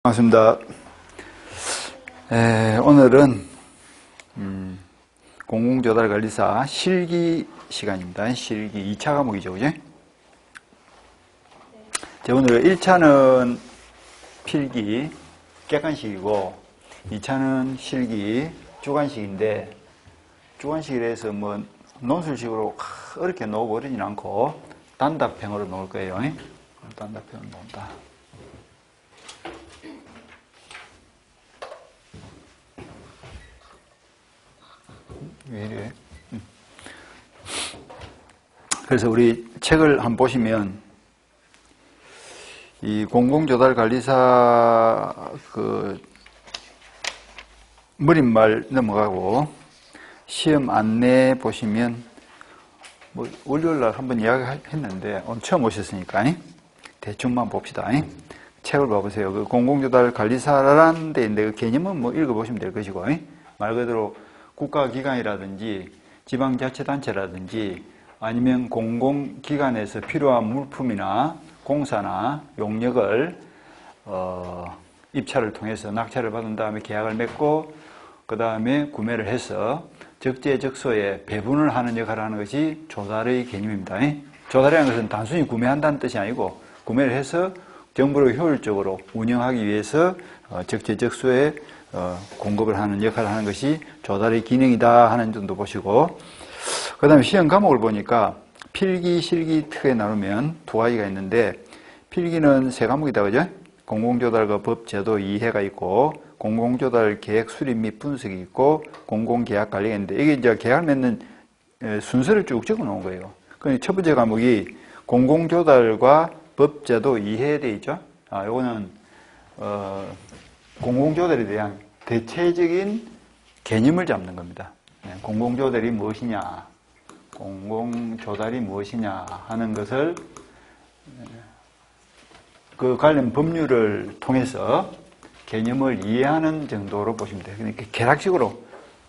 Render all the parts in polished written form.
반갑습니다. 오늘은 공공조달관리사 실기 시간입니다. 실기 2차 과목이죠, 그죠? 오늘 1차는 필기, 객관식이고 2차는 실기, 주관식인데 주관식이라서 뭐 논술식으로 어렵게 놓아버리진 않고 단답형으로 놓을 거예요. 단답형으로 놓는다. 왜 이래? 그래서 우리 책을 한번 보시면 이 공공조달관리사 무림말 넘어가고 시험 안내 보시면 뭐 월요일날 한번 이야기했는데 오늘 처음 오셨으니까 대충만 봅시다. 책을 봐보세요. 그 공공조달관리사라는 데인데 그 개념은 뭐 읽어보시면 될 것이고 말 그대로 국가기관이라든지 지방자치단체라든지 아니면 공공기관에서 필요한 물품이나 공사나 용역을 입찰을 통해서 낙찰을 받은 다음에 계약을 맺고 그 다음에 구매를 해서 적재적소에 배분을 하는 역할을 하는 것이 조달의 개념입니다. 조달이라는 것은 단순히 구매한다는 뜻이 아니고 구매를 해서 정부를 효율적으로 운영하기 위해서 적재적소에 공급을 하는 역할을 하는 것이 조달의 기능이다 하는 점도 보시고, 그 다음에 시험 과목을 보니까 필기, 실기 크게 나누면 두 가지가 있는데 필기는 세 과목이다, 그죠? 공공조달과 법, 제도, 이해가 있고 공공조달 계획 수립 및 분석이 있고 공공계약 관리가 있는데 이게 이제 계약을 맺는 순서를 쭉 적어 놓은 거예요. 그러니까 첫 번째 과목이 공공조달과 법, 제도, 이해에 대해 있죠. 요거는 공공조달에 대한 대체적인 개념을 잡는 겁니다. 공공조달이 무엇이냐, 공공조달이 무엇이냐 하는 것을 그 관련 법률을 통해서 개념을 이해하는 정도로 보시면 돼요. 그러니까 계략식으로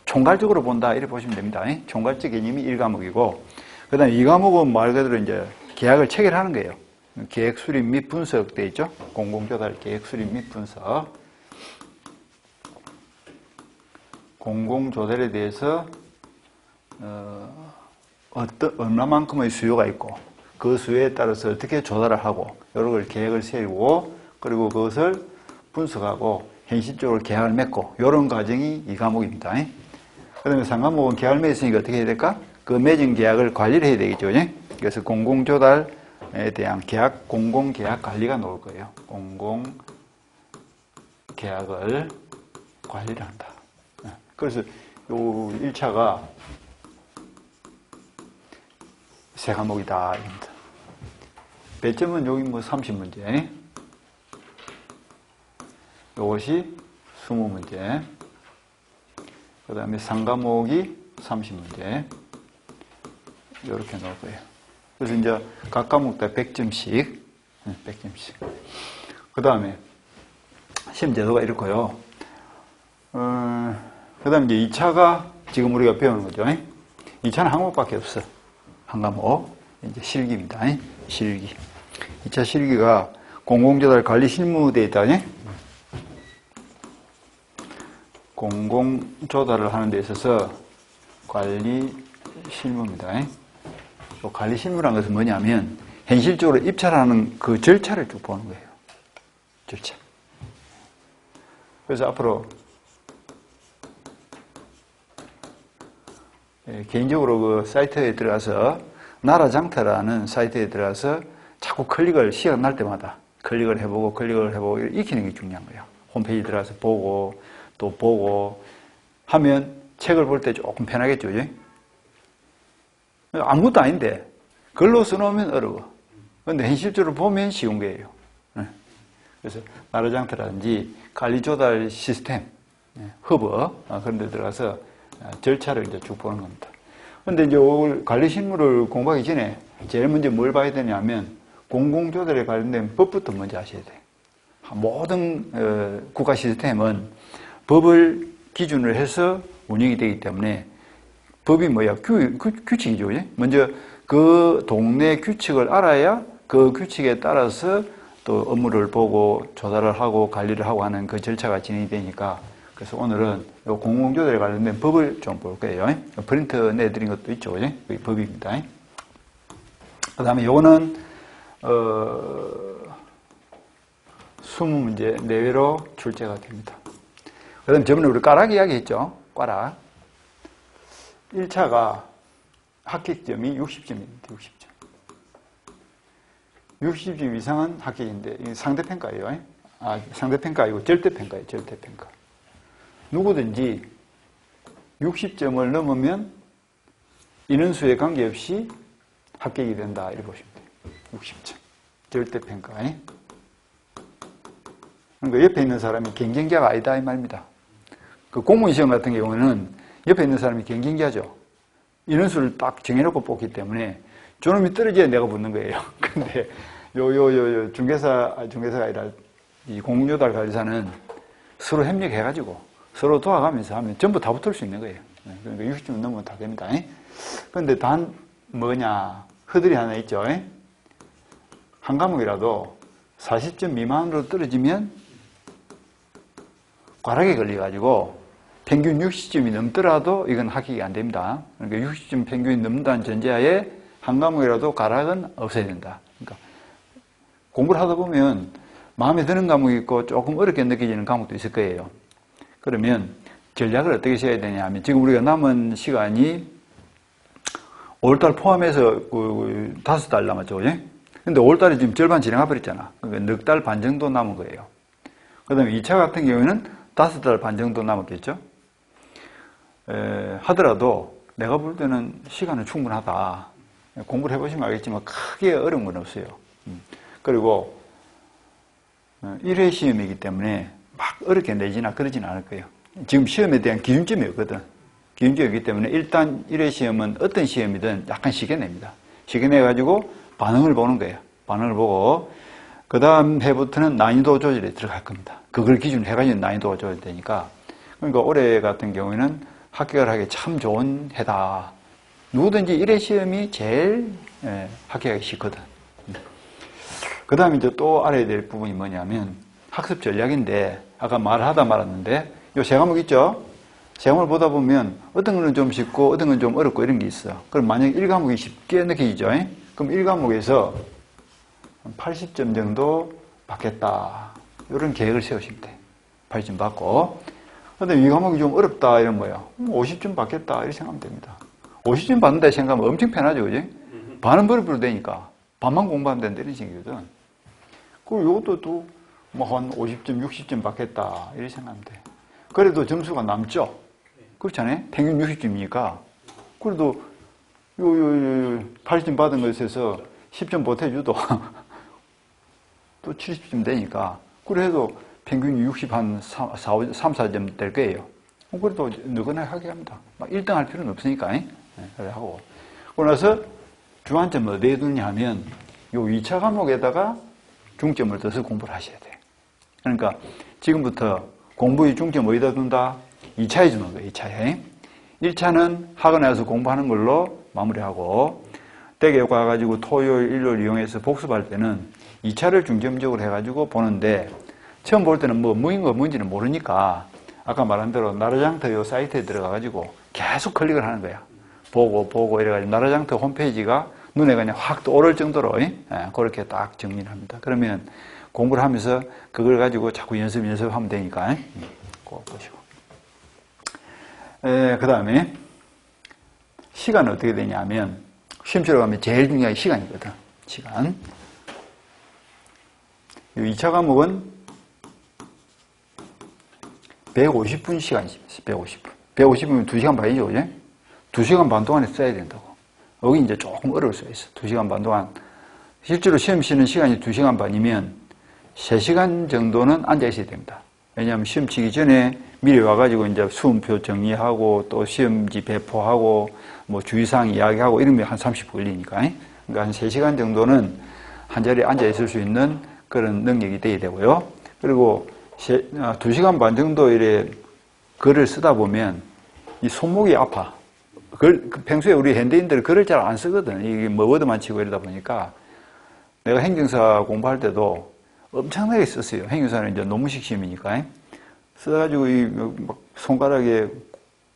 총괄적으로 본다 이렇게 보시면 됩니다. 총괄적 개념이 1과목이고 그 다음에 2과목은 말 그대로 이제 계약을 체결하는 거예요. 계획 수립 및 분석 돼 있죠. 공공조달 계획 수립 및 분석. 공공조달에 대해서 얼마만큼의 수요가 있고 그 수요에 따라서 어떻게 조달을 하고 여러 걸 계획을 세우고 그리고 그것을 분석하고 현실적으로 계약을 맺고 이런 과정이 이 과목입니다. 그 다음에 3과목은 계약을 맺었으니까 어떻게 해야 될까? 그 맺은 계약을 관리를 해야 되겠죠. 그래서 공공조달에 대한 계약, 공공계약 관리가 나올 거예요. 공공계약을 관리를 한다. 그래서 요 1차가 세 과목이다. 배점은 여기 뭐 30문제. 요것이 20문제. 그 다음에 3과목이 30문제. 이렇게 나올 거예요. 그래서 이제 각 과목 다 100점씩. 100점씩. 그 다음에 시험 제도가 이렇고요. 그 다음에 이제 2차가 지금 우리가 배우는 거죠. 2차는 한 과목밖에 없어. 한 과목. 이제 실기입니다. 실기. 2차 실기가 공공조달 관리 실무대에 있다. 공공조달을 하는 데 있어서 관리 실무입니다. 관리 실무라는 것은 뭐냐면 현실적으로 입찰하는 그 절차를 쭉 보는 거예요. 절차. 그래서 앞으로 개인적으로 그 사이트에 들어가서 나라장터라는 사이트에 들어가서 자꾸 시간 날 때마다 클릭을 해보고 익히는 게 중요한 거예요. 홈페이지 들어가서 보고 또 보고 하면 책을 볼 때 조금 편하겠죠. 아무것도 아닌데 글로 써놓으면 어려워. 그런데 현실적으로 보면 쉬운 거예요. 그래서 나라장터라든지 관리조달 시스템, 허브 그런 데 들어가서 절차를 이제 쭉 보는 겁니다. 근데 이제 관리 실무를 공부하기 전에 제일 먼저 뭘 봐야 되냐면 공공조달에 관련된 법부터 먼저 아셔야 돼요. 모든 국가 시스템은 법을 기준으로 해서 운영이 되기 때문에 법이 뭐야? 규칙이죠. 먼저 그 동네 규칙을 알아야 그 규칙에 따라서 또 업무를 보고 조사를 하고 관리를 하고 하는 그 절차가 진행이 되니까 그래서 오늘은 요 공공조달에 관련된 법을 좀 볼 거예요. 프린트 내드린 것도 있죠. 그게 법입니다. 그 다음에 요거는 20문제 내외로 출제가 됩니다. 그 다음에 저번에 우리 꽈락 이야기 했죠. 꽈락. 1차가 합격점이 60점입니다. 60점. 60점 이상은 합격인데, 이게 상대평가예요. 상대평가 아니고 절대평가예요. 절대평가. 누구든지 60점을 넘으면 인원수에 관계없이 합격이 된다. 이렇게 보시면 돼요. 60점. 절대평가. 그러니까 옆에 있는 사람이 경쟁자가 아니다. 이 말입니다. 그 공무원 시험 같은 경우는 옆에 있는 사람이 경쟁자죠. 인원수를 딱 정해놓고 뽑기 때문에 저놈이 떨어져야 내가 붙는 거예요. 근데 중개사가 아니라 이 공공조달 관리사는 서로 협력해가지고 서로 도와가면서 하면 전부 다 붙을 수 있는 거예요. 그러니까 60점 넘으면 다 됩니다. 그런데 단 뭐냐, 허들이 하나 있죠. 한 과목이라도 40점 미만으로 떨어지면 꽈락에 걸려가지고 평균 60점이 넘더라도 이건 합격이 안 됩니다. 그러니까 60점 평균이 넘는다는 전제하에 한 과목이라도 꽈락은 없어야 된다. 그러니까 공부를 하다 보면 마음에 드는 과목이 있고 조금 어렵게 느껴지는 과목도 있을 거예요. 그러면 전략을 어떻게 세워야 되냐 하면 지금 우리가 남은 시간이 5월달 포함해서 5달 남았죠. 근데 5월달에 지금 절반 지나가 버렸잖아. 그러니까 넉 달 반 정도 남은 거예요. 그 다음에 2차 같은 경우에는 5달 반 정도 남았겠죠. 하더라도 내가 볼 때는 시간은 충분하다. 공부를 해보시면 알겠지만 크게 어려운 건 없어요. 그리고 1회 시험이기 때문에 막 어렵게 내지나 그러진 않을 거예요. 지금 시험에 대한 기준점이 없거든. 기준점이 없기 때문에 일단 1회 시험은 어떤 시험이든 약간 쉽게 냅니다. 쉽게 내가지고 반응을 보는 거예요. 반응을 보고 그 다음 해부터는 난이도 조절에 들어갈 겁니다. 그걸 기준으로 해가지고 난이도가 조절되니까. 그러니까 올해 같은 경우에는 합격을 하기 참 좋은 해다. 누구든지 1회 시험이 제일 합격하기 쉽거든. 그 다음에 이제 또 알아야 될 부분이 뭐냐면 학습 전략인데 아까 말하다 말았는데 요 세 과목 있죠? 세 과목을 보다 보면 어떤 거는 좀 쉽고 어떤 건 좀 어렵고 이런 게 있어. 그럼 만약 1과목이 쉽게 느껴지죠? 그럼 1과목에서 80점 정도 받겠다. 이런 계획을 세우시면 돼. 80점 받고. 근데 이 과목이 좀 어렵다 이런 거예요. 50점 받겠다 이렇게 생각하면 됩니다. 50점 받는다 생각하면 엄청 편하죠, 그지? 반은 버릇버릇 되니까 반만 공부하면 된다 이런 식이거든. 그리고 이것도 또 뭐 한 50점, 60점 받겠다 이렇게 생각하면 돼. 그래도 점수가 남죠. 그렇잖아요. 평균 60점이니까. 그래도 80점 받은 것에서 10점 보태줘도 또 70점 되니까. 그래도 평균이 60, 한 3, 4점 될 거예요. 그래도 느긋하게 합니다. 막 1등 할 필요는 없으니까. 그래 하고. 그러고 나서 주안점을 어디에 두냐 하면 요 2차 과목에다가 중점을 둬서 공부를 하셔야 돼. 그러니까 지금부터 공부의 중점 어디다 둔다? 2차에 주는 거예요. 2차에. 1차는 학원에 와서 공부하는 걸로 마무리하고 댁에 가가지고 토요일, 일요일 이용해서 복습할 때는 2차를 중점적으로 해가지고 보는데 처음 볼 때는 뭐인 거 뭔지는 모르니까 아까 말한 대로 나라장터 요 사이트에 들어가가지고 계속 클릭을 하는 거야. 보고 이래가지고 나라장터 홈페이지가 눈에 그냥 확 떠오를 정도로 그렇게 딱 정리를 합니다. 그러면 공부를 하면서 그걸 가지고 자꾸 연습하면 되니까 꼭 보시고. 그 다음에 시간은 어떻게 되냐면 시험 치러 가면 제일 중요한 게 시간이거든. 시간. 이 2차 과목은 150분 시간이죠. 150분. 150분이면 2시간 반이죠, 그죠? 2시간 반 동안에 써야 된다고. 여기 이제 조금 어려울 수가 있어. 2시간 반 동안. 실제로 시험 치는 시간이 2시간 반이면 3시간 정도는 앉아 있어야 됩니다. 왜냐하면 시험 치기 전에 미리 와가지고 이제 수험표 정리하고 또 시험지 배포하고 뭐 주의사항 이야기하고 이러면 한 30분 걸리니까. 그러니까 한 3시간 정도는 한 자리에 앉아 있을 수 있는 그런 능력이 돼야 되고요. 그리고 2시간 반 정도 이래 글을 쓰다 보면 이 손목이 아파. 평소에 우리 현대인들은 글을 잘 안 쓰거든. 이게 뭐 워드만 치고 이러다 보니까 내가 행정사 공부할 때도 엄청나게 썼어요. 행위사는 이제 논문식 시험이니까. 써가지고 막 손가락에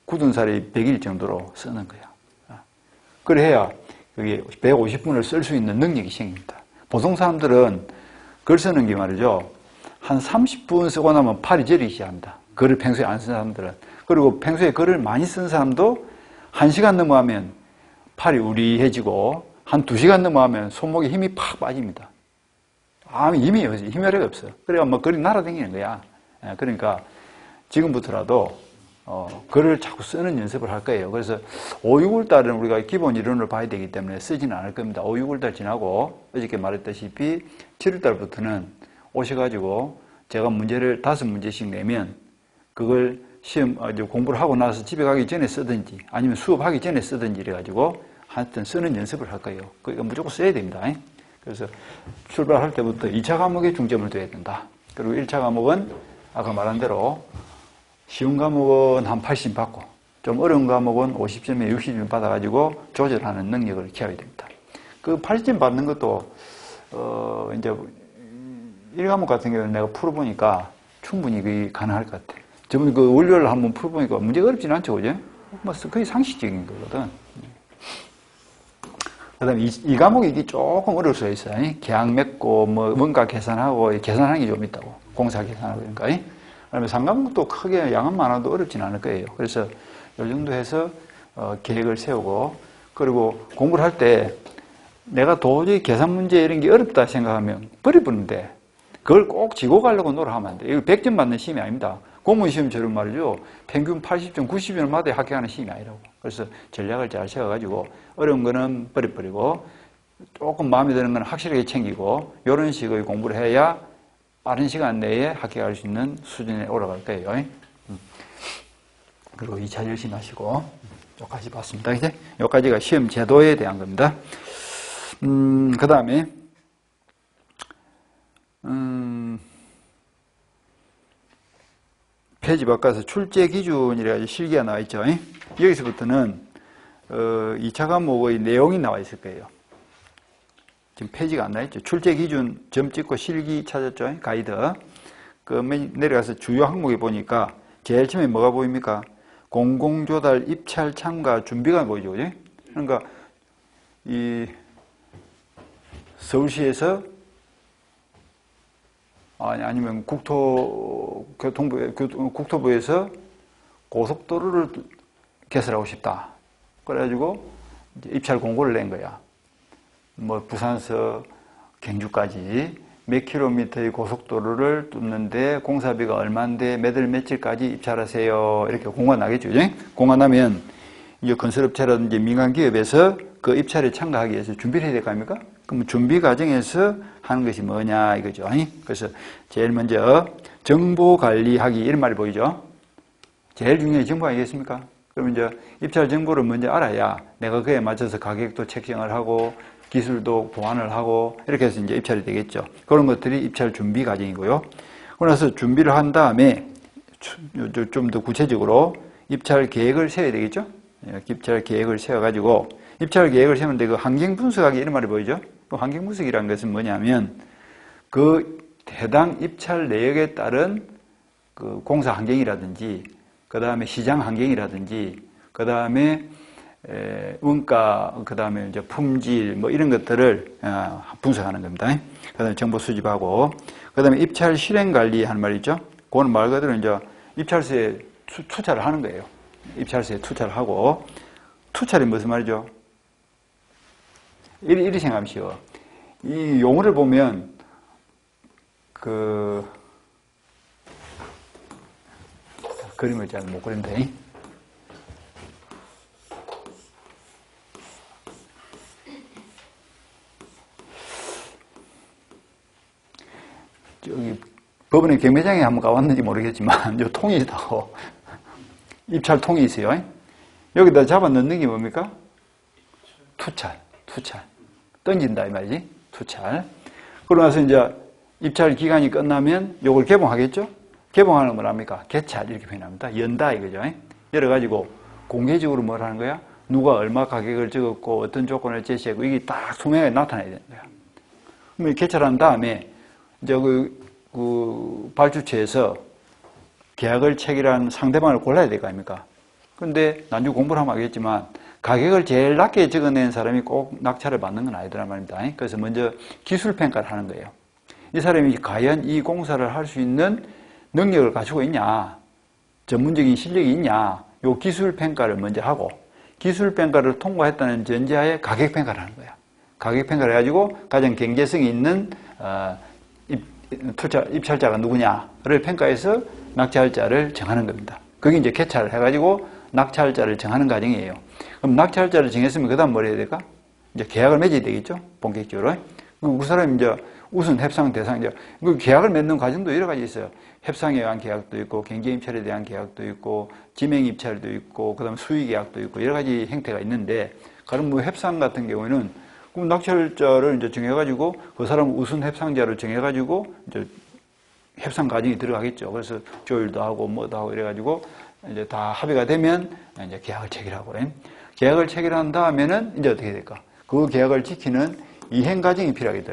굳은 살이 100일 정도로 쓰는 거야. 그래야 그게 150분을 쓸 수 있는 능력이 생깁니다. 보통 사람들은 글 쓰는 게 말이죠. 한 30분 쓰고 나면 팔이 저리기 시작합니다. 글을 평소에 안 쓴 사람들은. 그리고 평소에 글을 많이 쓴 사람도 1시간 넘어가면 팔이 우리해지고 한 2시간 넘어가면 손목에 힘이 팍 빠집니다. 힘이 없어. 그래야 뭐 글이 날아다니는 거야. 그러니까 지금부터라도 글을 자꾸 쓰는 연습을 할 거예요. 그래서 5, 6월 달은 우리가 기본 이론을 봐야 되기 때문에 쓰지는 않을 겁니다. 5, 6월 달 지나고 어저께 말했다시피 7월 달부터는 오셔가지고 제가 문제를 5문제씩 내면 그걸 시험 공부를 하고 나서 집에 가기 전에 쓰든지 아니면 수업하기 전에 쓰든지 이래가지고 하여튼 쓰는 연습을 할 거예요. 그러니까 무조건 써야 됩니다. 그래서 출발할 때부터 2차 과목에 중점을 둬야 된다. 그리고 1차 과목은 아까 말한 대로 쉬운 과목은 한 80점 받고 좀 어려운 과목은 50점에 60점 받아가지고 조절하는 능력을 키워야 됩니다. 그 80점 받는 것도 이제 1과목 같은 경우는 내가 풀어보니까 충분히 그게 가능할 것 같아. 저번 그 원료를 한번 풀어보니까 문제가 어렵진 않죠, 그죠? 뭐 거의 상식적인 거거든. 그 다음에 이 과목이 이게 조금 어려울 수가 있어요. 계약 맺고, 뭔가 계산하고, 계산하는 게 좀 있다고. 공사 계산하고, 그러니까. 그 다음에 3과목도 크게 양은 많아도 어렵진 않을 거예요. 그래서 이 정도 해서, 계획을 세우고, 그리고 공부를 할 때 내가 도저히 계산 문제 이런 게 어렵다 생각하면 버려버리는데, 그걸 꼭 지고 가려고 노력하면 안 돼요. 이거 100점 받는 시험이 아닙니다. 공무원 시험처럼 말이죠. 평균 80점, 90점을 맞아야 합격하는 시험이 아니라고. 그래서 전략을 잘 세워가지고 어려운 거는 버려버리고 조금 마음에 드는 건 확실하게 챙기고 이런 식의 공부를 해야 빠른 시간 내에 합격할 수 있는 수준에 올라갈 거예요. 그리고 2차 열심히 하시고 여기까지 봤습니다. 이제 여기까지가 시험 제도에 대한 겁니다. 그 다음에 페이지 바꿔서 출제 기준이라고 실기가 나와 있죠. 여기서부터는 2차 과목의 내용이 나와 있을 거예요. 지금 페이지가 안 나와 있죠. 출제 기준 점 찍고 실기 찾았죠. 가이드. 그 내려가서 주요 항목에 보니까 제일 처음에 뭐가 보입니까? 공공조달 입찰 참가 준비가 보이죠. 그죠? 그러니까 이 서울시에서 아니면 국토부에서 고속도로를 개설하고 싶다. 그래가지고 이제 입찰 공고를 낸 거야. 뭐 부산서 경주까지 몇 킬로미터의 고속도로를 뚫는데 공사비가 얼마인데 몇 월 며칠까지 입찰하세요. 이렇게 공고가 나겠죠. 공고가 나면 이제 건설업체라든지 민간기업에서 그 입찰에 참가하기 위해서 준비를 해야 될 거 아닙니까? 그럼 준비 과정에서 하는 것이 뭐냐 이거죠. 그래서 제일 먼저 정보 관리하기 이런 말이 보이죠. 제일 중요한 정보 아니겠습니까? 그러면 이제 입찰 정보를 먼저 알아야 내가 그에 맞춰서 가격도 책정을 하고 기술도 보완을 하고 이렇게 해서 이제 입찰이 되겠죠. 그런 것들이 입찰 준비 과정이고요. 그러고 나서 준비를 한 다음에 좀 더 구체적으로 입찰 계획을 세워야 되겠죠. 입찰 계획을 세워가지고 입찰 계획을 세우는데 그 환경 분석하기 이런 말이 보이죠. 그 환경 분석이라는 것은 뭐냐면 그 해당 입찰 내역에 따른 그 공사 환경이라든지 그 다음에 시장 환경이라든지 그 다음에 원가 그 다음에 이제 품질 뭐 이런 것들을 분석하는 겁니다. 그 다음에 정보 수집하고 그 다음에 입찰 실행 관리 하는 말이 있죠. 그거는 말 그대로 이제 입찰서에 투자를 하는 거예요. 입찰서에 투자를 하고 투자이 무슨 말이죠? 이리 생각하시오. 이 용어를 보면 그 그림을 잘 못 그린데 저기 법원의 경매장에 한번 가봤는지 모르겠지만 요 통이 있다고 입찰 통이 있어요. 여기다 잡아 넣는 게 뭡니까? 투찰. 던진다 이 말이지. 투찰. 그러고 나서 이제 입찰 기간이 끝나면 요걸 개봉하겠죠? 개봉하는 건 뭐랍니까? 개찰 이렇게 표현합니다. 연다 이거죠. 열어가지고 공개적으로 뭘 하는 거야? 누가 얼마 가격을 적었고 어떤 조건을 제시하고 이게 딱 투명하게 나타나야 되는 거야. 그럼 개찰한 다음에 이제 그 발주처에서 계약을 체결한 상대방을 골라야 될 거 아닙니까? 근데 나중에 공부를 하면 알겠지만 가격을 제일 낮게 적어낸 사람이 꼭 낙찰을 받는 건 아니더란 말입니다. 그래서 먼저 기술 평가를 하는 거예요. 이 사람이 과연 이 공사를 할 수 있는 능력을 가지고 있냐, 전문적인 실력이 있냐, 요 기술 평가를 먼저 하고 기술 평가를 통과했다는 전제하에 가격 평가를 하는 거야. 가격 평가를 해가지고 가장 경제성이 있는 입찰자가 누구냐를 평가해서 낙찰자를 정하는 겁니다. 그게 이제 개찰을 해가지고 낙찰자를 정하는 과정이에요. 그럼 낙찰자를 정했으면 그 다음 뭘 해야 될까? 이제 계약을 맺어야 되겠죠? 본격적으로. 그 사람이 이제 우선 협상 대상자. 그 계약을 맺는 과정도 여러 가지 있어요. 협상에 의한 계약도 있고, 경제 입찰에 대한 계약도 있고, 지명 입찰도 있고, 그 다음에 수의 계약도 있고, 여러 가지 형태가 있는데, 그럼 뭐 협상 같은 경우에는, 그럼 낙찰자를 이제 정해가지고, 그 사람 우선 협상자를 정해가지고, 이제 협상 과정이 들어가겠죠. 그래서 조율도 하고, 뭐도 하고, 이래가지고, 이제 다 합의가 되면, 이제 계약을 체결하고, 계약을 체결한 다음에는, 이제 어떻게 될까? 그 계약을 지키는 이행 과정이 필요하겠다.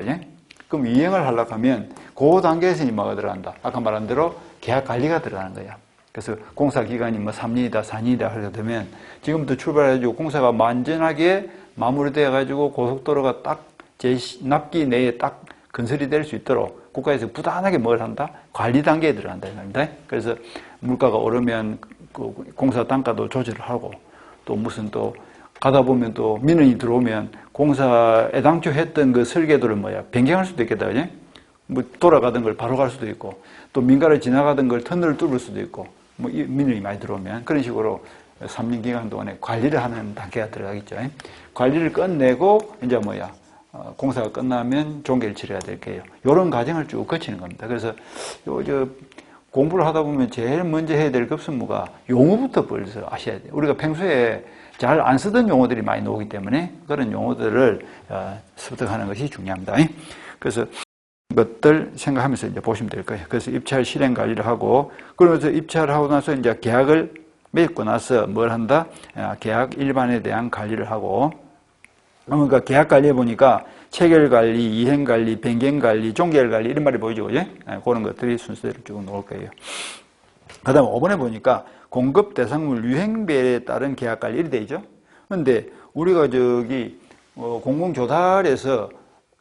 그럼 이행을 하려고 하면 그 단계에서 뭐가 들어간다? 아까 말한 대로 계약 관리가 들어가는 거야. 그래서 공사 기간이 뭐 3년이다, 4년이다 하게 되면 지금부터 출발해가지고 공사가 완전하게 마무리되어가지고 고속도로가 딱 제 납기 내에 딱 건설이 될 수 있도록 국가에서 부단하게 뭘 한다? 관리 단계에 들어간다. 그래서 물가가 오르면 그 공사 단가도 조절을 하고 또 무슨 또 가다 보면 또 민원이 들어오면 공사 애당초 했던 그 설계도를 변경할 수도 있겠다, 그지? 뭐 돌아가던 걸 바로 갈 수도 있고, 또 민가를 지나가던 걸 터널을 뚫을 수도 있고, 뭐 민원이 많이 들어오면 그런 식으로 3년 기간 동안에 관리를 하는 단계가 들어가겠죠. 관리를 끝내고 이제 공사가 끝나면 종결 치러야 될 거예요. 이런 과정을 쭉 거치는 겁니다. 그래서 공부를 하다 보면 제일 먼저 해야 될 급선무가 용어부터 벌써 아셔야 돼요. 우리가 평소에 잘 안 쓰던 용어들이 많이 나오기 때문에 그런 용어들을 습득하는 것이 중요합니다. 그래서 이것들 생각하면서 이제 보시면 될 거예요. 그래서 입찰 실행 관리를 하고, 그러면서 입찰을 하고 나서 이제 계약을 맺고 나서 뭘 한다? 계약 일반에 대한 관리를 하고, 그러니까 계약 관리해 보니까 체결 관리, 이행 관리, 변경 관리, 종결 관리 이런 말이 보이죠, 그죠? 그런 것들이 순서대로 쭉 나올 거예요. 그 다음에 5번에 보니까 공급 대상물 유행별에 따른 계약 관리 이렇게 돼 있죠. 그런데 우리가 공공조달에서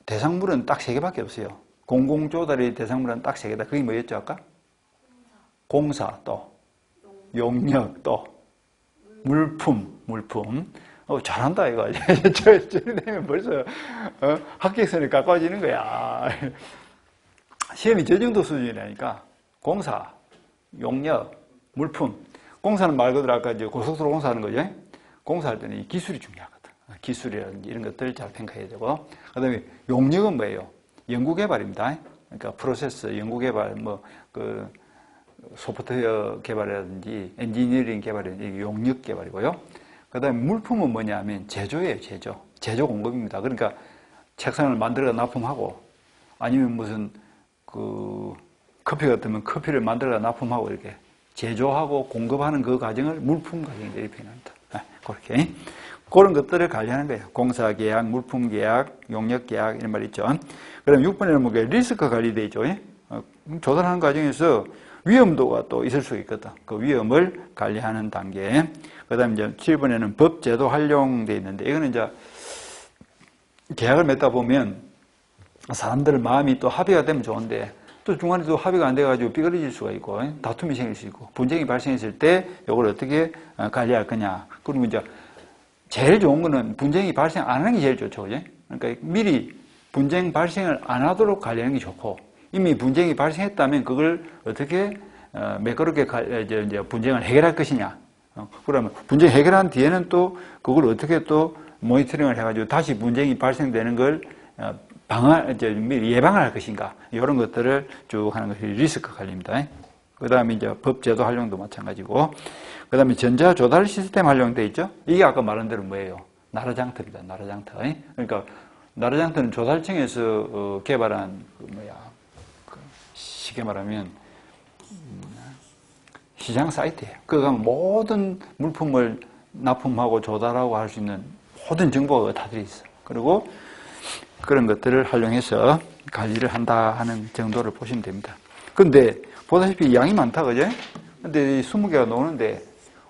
대상물은 딱 3개밖에 없어요. 공공조달의 대상물은 딱 3개다. 그게 뭐였죠, 아까? 공사 또, 용역 또, 물품. 잘한다, 이거. 저리 되면 벌써, 합격선이 가까워지는 거야. 시험이 저 정도 수준이라니까. 공사, 용역, 물품. 공사는 말 그대로 아까 이제 고속도로 공사하는 거죠. 공사할 때는 이 기술이 중요하거든. 기술이라든지 이런 것들 잘 평가해야 되고. 그 다음에 용역은 뭐예요? 연구개발입니다. 그러니까 프로세스, 연구개발, 소프트웨어 개발이라든지 엔지니어링 개발이라든지 용역 개발이고요. 그 다음에 물품은 뭐냐면 제조예요, 제조. 제조 공급입니다. 그러니까 책상을 만들어 납품하고 아니면 무슨 커피 같으면 커피를 만들어 납품하고 이렇게 제조하고 공급하는 그 과정을 물품 과정이라고 표현합니다. 그렇게. 그런 것들을 관리하는 거예요. 공사 계약, 물품 계약, 용역 계약 이런 말 있죠. 그럼 6번에는 뭐게 리스크 관리돼 있죠. 조달하는 과정에서 위험도가 또 있을 수 있거든. 그 위험을 관리하는 단계. 그 다음에 이제 7번에는 법, 제도 활용돼 있는데 이거는 이제 계약을 맺다 보면 사람들 마음이 또 합의가 되면 좋은데 또 중간에 또 합의가 안 돼가지고 삐그러질 수가 있고 다툼이 생길 수 있고 분쟁이 발생했을 때 이걸 어떻게 관리할 거냐. 그리고 이제 제일 좋은 거는 분쟁이 발생 안 하는 게 제일 좋죠. 그죠? 그러니까 미리 분쟁 발생을 안 하도록 관리하는 게 좋고 이미 분쟁이 발생했다면 그걸 어떻게 매끄럽게 이제 분쟁을 해결할 것이냐. 그러면 분쟁 해결한 뒤에는 또 그걸 어떻게 또 모니터링을 해가지고 다시 분쟁이 발생되는 걸 미리 예방을 할 것인가. 이런 것들을 쭉 하는 것이 리스크 관리입니다. 그 다음에 이제 법 제도 활용도 마찬가지고. 그 다음에 전자 조달 시스템 활용돼 있죠. 이게 아까 말한 대로 뭐예요? 나라장터입니다. 나라장터. 그러니까 나라장터는 조달청에서 개발한 쉽게 말하면 시장 사이트예요. 그거 모든 물품을 납품하고 조달하고 할 수 있는 모든 정보가 다 들어있어. 그리고 그런 것들을 활용해서 관리를 한다 하는 정도를 보시면 됩니다. 근데 보다시피 양이 많다, 그죠? 근데 20개가 나오는데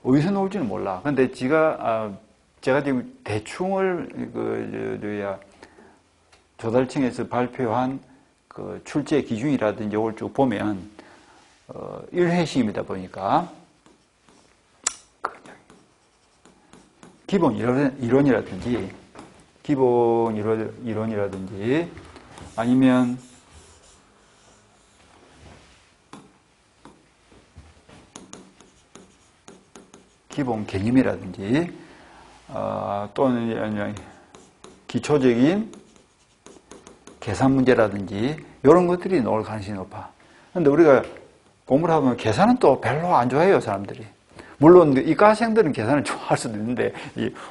어디서 나올지는 몰라. 근데 제가 지금 대충을 조달청에서 발표한 그 출제 기준이라든지 이걸 쭉 보면 1회씩입니다 보니까 기본 이론이라든지 기본 이론이라든지 아니면 기본 개념이라든지 또는 기초적인 계산 문제라든지 이런 것들이 나올 가능성이 높아. 그런데 우리가 공부를 하면 계산은 또 별로 안 좋아해요, 사람들이. 물론 이과생들은 계산을 좋아할 수도 있는데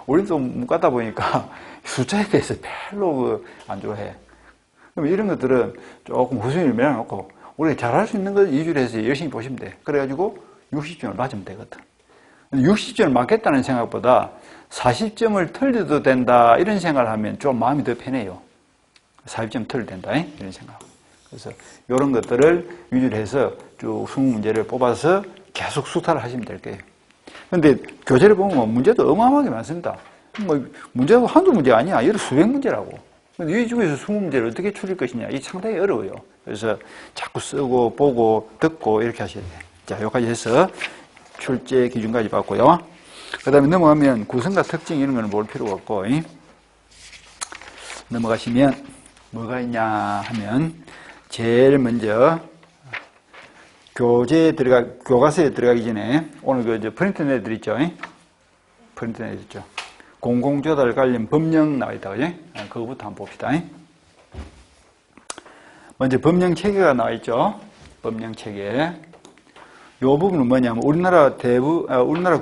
우리도 문과다 보니까 숫자에 대해서 별로 안 좋아해. 그럼 이런 것들은 조금 후순위를 매겨놓고 우리가 잘할 수 있는 것 위주로 해서 열심히 보시면 돼. 그래가지고 60점을 맞으면 되거든. 60점을 맞겠다는 생각보다 40점을 틀려도 된다 이런 생각을 하면 좀 마음이 더 편해요. 40점 틀려도 된다 이런 생각. 그래서 이런 것들을 위주로 해서 쭉 20문제를 뽑아서 계속 숙달을 하시면 될 거예요. 근데 교재를 보면 문제도 어마어마하게 많습니다. 뭐 문제도 한두 문제 아니야. 여러 수백 문제라고. 근데 이 중에서 20문제를 어떻게 추릴 것이냐. 이게 상당히 어려워요. 그래서 자꾸 쓰고 보고 듣고 이렇게 하셔야 돼요. 자, 여기까지 해서 출제 기준까지 봤고요. 그 다음에 넘어가면 구성과 특징 이런 거는 볼 필요가 없고 넘어가시면 뭐가 있냐 하면 제일 먼저 교과서에 들어가기 전에 오늘 그 프린트 내들 있죠? 프린트 내들 있죠? 공공조달 관련 법령 나와 있다, 그죠? 그거부터 한번 봅시다. 먼저 법령 체계가 나와 있죠? 법령 체계. 이 부분은 뭐냐면 우리나라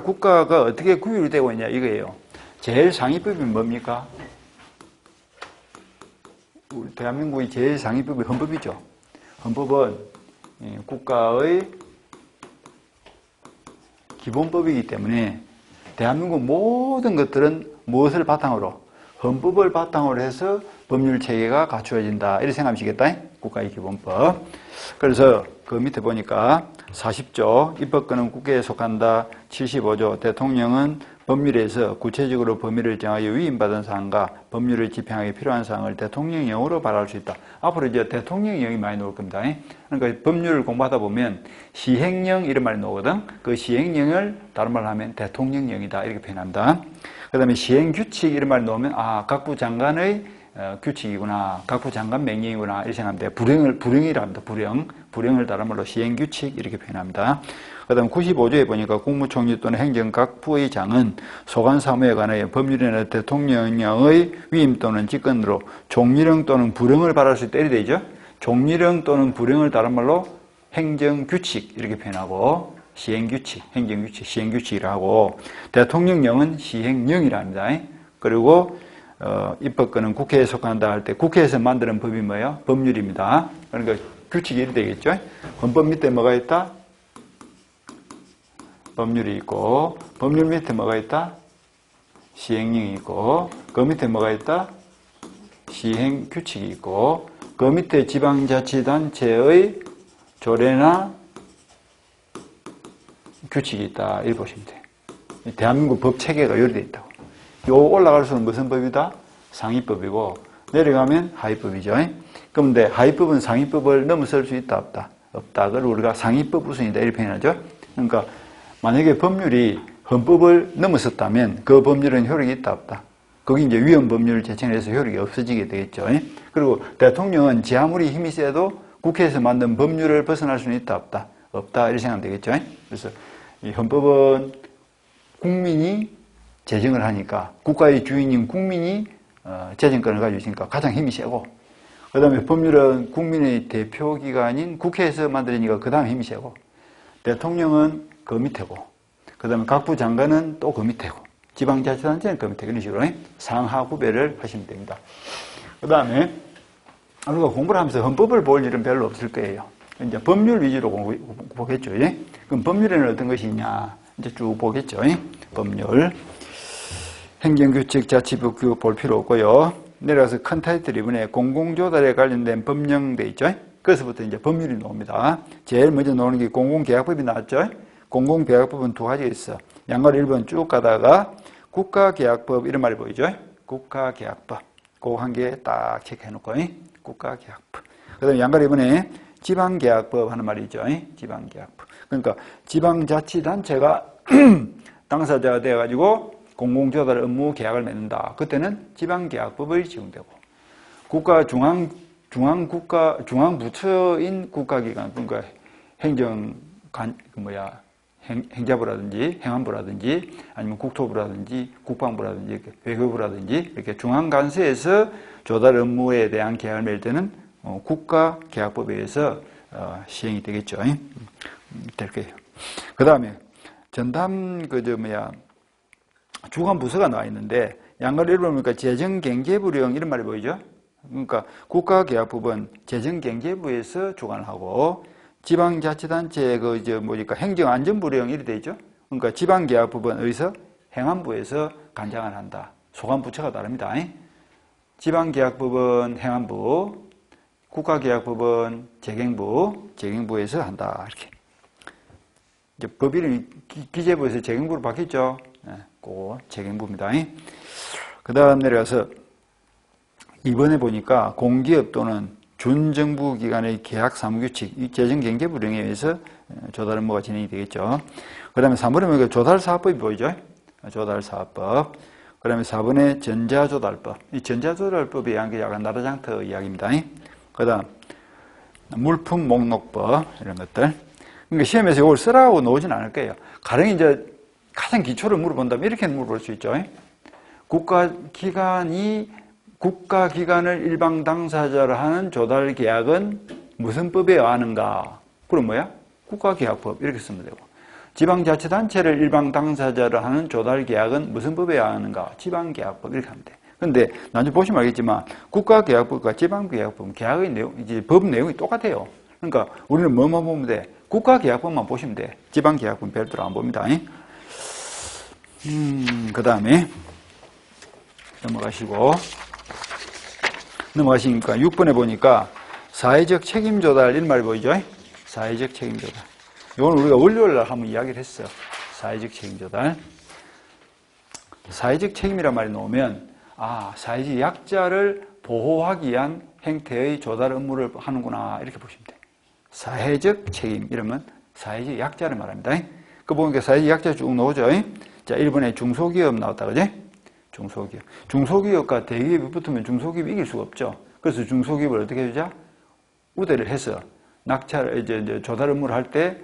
국가가 어떻게 구별이 되고 있냐 이거예요. 제일 상위법이 뭡니까? 우리 대한민국의 제일 상위법이 헌법이죠. 헌법은 국가의 기본법이기 때문에 대한민국 모든 것들은 무엇을 바탕으로? 헌법을 바탕으로 해서 법률 체계가 갖추어진다. 이렇게 생각하시겠다. 국가의 기본법. 그래서 그 밑에 보니까 40조 입법권은 국회에 속한다. 75조 대통령은 법률에서 구체적으로 범위를 정하여 위임받은 사항과 법률을 집행하기 필요한 사항을 대통령령으로 발할 수 있다. 앞으로 이제 대통령령이 많이 나올 겁니다. 그러니까 법률을 공부하다 보면 시행령 이런 말이 나오거든. 그 시행령을 다른 말로 하면 대통령령이다. 이렇게 표현합니다. 그 다음에 시행규칙 이런 말이 나오면 각부 장관의 규칙이구나. 각부 장관 명령이구나. 이렇게 생각하면 돼요. 불령이라 합니다. 불령을 다른 말로 시행규칙 이렇게 표현합니다. 그 다음 95조에 보니까 국무총리 또는 행정각부의 장은 소관사무에 관하여 법률이나 대통령령의 위임 또는 직권으로 종리령 또는 불령을 발할 수 있다. 이렇게 되죠. 종리령 또는 불령을 다른 말로 행정규칙 이렇게 표현하고 시행규칙, 행정규칙, 시행규칙이라고 하고 대통령령은 시행령이라 합니다. 그리고 입법권은 국회에 속한다 할 때 국회에서 만드는 법이 뭐예요? 법률입니다. 그러니까 규칙이 이렇게 되겠죠. 헌법 밑에 뭐가 있다? 법률이 있고 법률 밑에 뭐가 있다? 시행령이 있고 그 밑에 뭐가 있다? 시행규칙이 있고 그 밑에 지방자치단체의 조례나 규칙이 있다. 이렇게 보시면 돼요. 대한민국 법 체계가 요리되어 있다고. 요 올라갈수록 무슨 법이다? 상위법이고 내려가면 하위법이죠. 그런데 하위법은 상위법을 넘어설 수 있다 없다? 없다. 그걸 우리가 상위법 우선이다 이렇게 표현하죠. 그러니까 만약에 법률이 헌법을 넘어섰다면 그 법률은 효력이 있다 없다? 거기 이제 위헌법률을 제정해서 효력이 없어지게 되겠죠. 그리고 대통령은 지 아무리 힘이 세도 국회에서 만든 법률을 벗어날 수는 있다 없다? 없다 이렇게 생각하면 되겠죠. 그래서 이 헌법은 국민이 제정을 하니까 국가의 주인인 국민이 제정권을 가지고 있으니까 가장 힘이 세고 그 다음에 법률은 국민의 대표기관인 국회에서 만들으니까 그 다음 힘이 세고 대통령은 그 밑에고 그 다음에 각부 장관은 또 그 밑에고 지방자치단체는 그 밑에 그런 식으로 상하 구별을 하시면 됩니다. 그 다음에 우리가 공부를 하면서 헌법을 볼 일은 별로 없을 거예요. 이제 법률 위주로 보겠죠. 그럼 법률에는 어떤 것이 있냐 이제 쭉 보겠죠. 법률 행정규칙, 자치법규 볼 필요 없고요. 내려가서 큰 타이틀 2번에 공공조달에 관련된 법령 돼 있죠. 그래서부터 이제 법률이 나옵니다. 제일 먼저 나오는 게 공공계약법이 나왔죠. 공공계약법은 두 가지가 있어. 양가로 1번 쭉 가다가 국가계약법 이런 말이 보이죠. 국가계약법. 그거 한 개 딱 체크해놓고 국가계약법. 그 다음에 양가로 2번에 지방계약법 하는 말이 있죠. 지방계약법. 그러니까 지방자치단체가 당사자가 되어가지고 공공조달 업무 계약을 맺는다. 그때는 지방계약법을 적용되고 중앙부처인 국가기관, 그러니까 행자부라든지 행안부라든지 아니면 국토부라든지 국방부라든지 외교부라든지 이렇게 중앙관서에서 조달 업무에 대한 계약을 맺을 때는 국가계약법에 의해서 시행이 되겠죠. 될 거예요. 그 다음에 전담 주관부서가 나와 있는데 양가로 1번 보니까 재정경제부령 이런 말이 보이죠. 그러니까 국가계약법은 재정경제부에서 주관을 하고 지방자치단체 행정안전부령 이렇게 돼 있죠. 그러니까 지방계약법은 어디서? 행안부에서 관장을 한다. 소관부처가 다릅니다. 지방계약법은 행안부, 국가계약법은 재경부에서 한다. 이렇게. 이제 법 이름이 기재부에서 재경부로 바뀌었죠. 그 재경부입니다. 그 다음 내려가서 이번에 보니까 공기업 또는 준정부기관의 계약사무규칙, 재정경제부령에 의해서 조달 업무가 진행이 되겠죠. 그 다음에 3번에 보니까 조달사업법이 보이죠. 조달사업법. 그 다음에 4번에 전자조달법. 이 전자조달법이 약간 나라장터 이야기입니다. 그 다음 물품 목록법 이런 것들. 그러니까 시험에서 이걸 쓰라고 나오진 않을 거예요. 가령 이제 가장 기초를 물어본다면 이렇게 물어볼 수 있죠. 국가기관을 일방 당사자로 하는 조달 계약은 무슨 법에 의하는가? 그럼 뭐야? 국가계약법 이렇게 쓰면 되고. 지방자치단체를 일방 당사자로 하는 조달 계약은 무슨 법에 의하는가? 지방계약법 이렇게 하면 돼. 근데 나중에 보시면 알겠지만 국가계약법과 지방계약법은 계약의 내용, 이제 법 내용이 똑같아요. 그러니까 우리는 뭐만 보면 돼? 국가계약법만 보시면 돼. 지방계약법은 별도로 안 봅니다. 그 다음에 넘어가시니까 6번에 보니까 사회적 책임 조달 이런 말이 보이죠? 사회적 책임 조달. 이건 우리가 월요일 날 한번 이야기를 했어요. 사회적 책임 조달. 사회적 책임이란 말이 나오면 사회적 약자를 보호하기 위한 형태의 조달 업무를 하는구나 이렇게 보시면 돼요. 사회적 책임 이러면 사회적 약자를 말합니다. 그 보니까 사회적 약자 쭉 나오죠. 자, 1번에 중소기업 나왔다 그지? 중소기업. 중소기업과 대기업이 붙으면 중소기업이 이길 수가 없죠. 그래서 중소기업을 어떻게 해주자? 우대를 해서 조달 업무를 할 때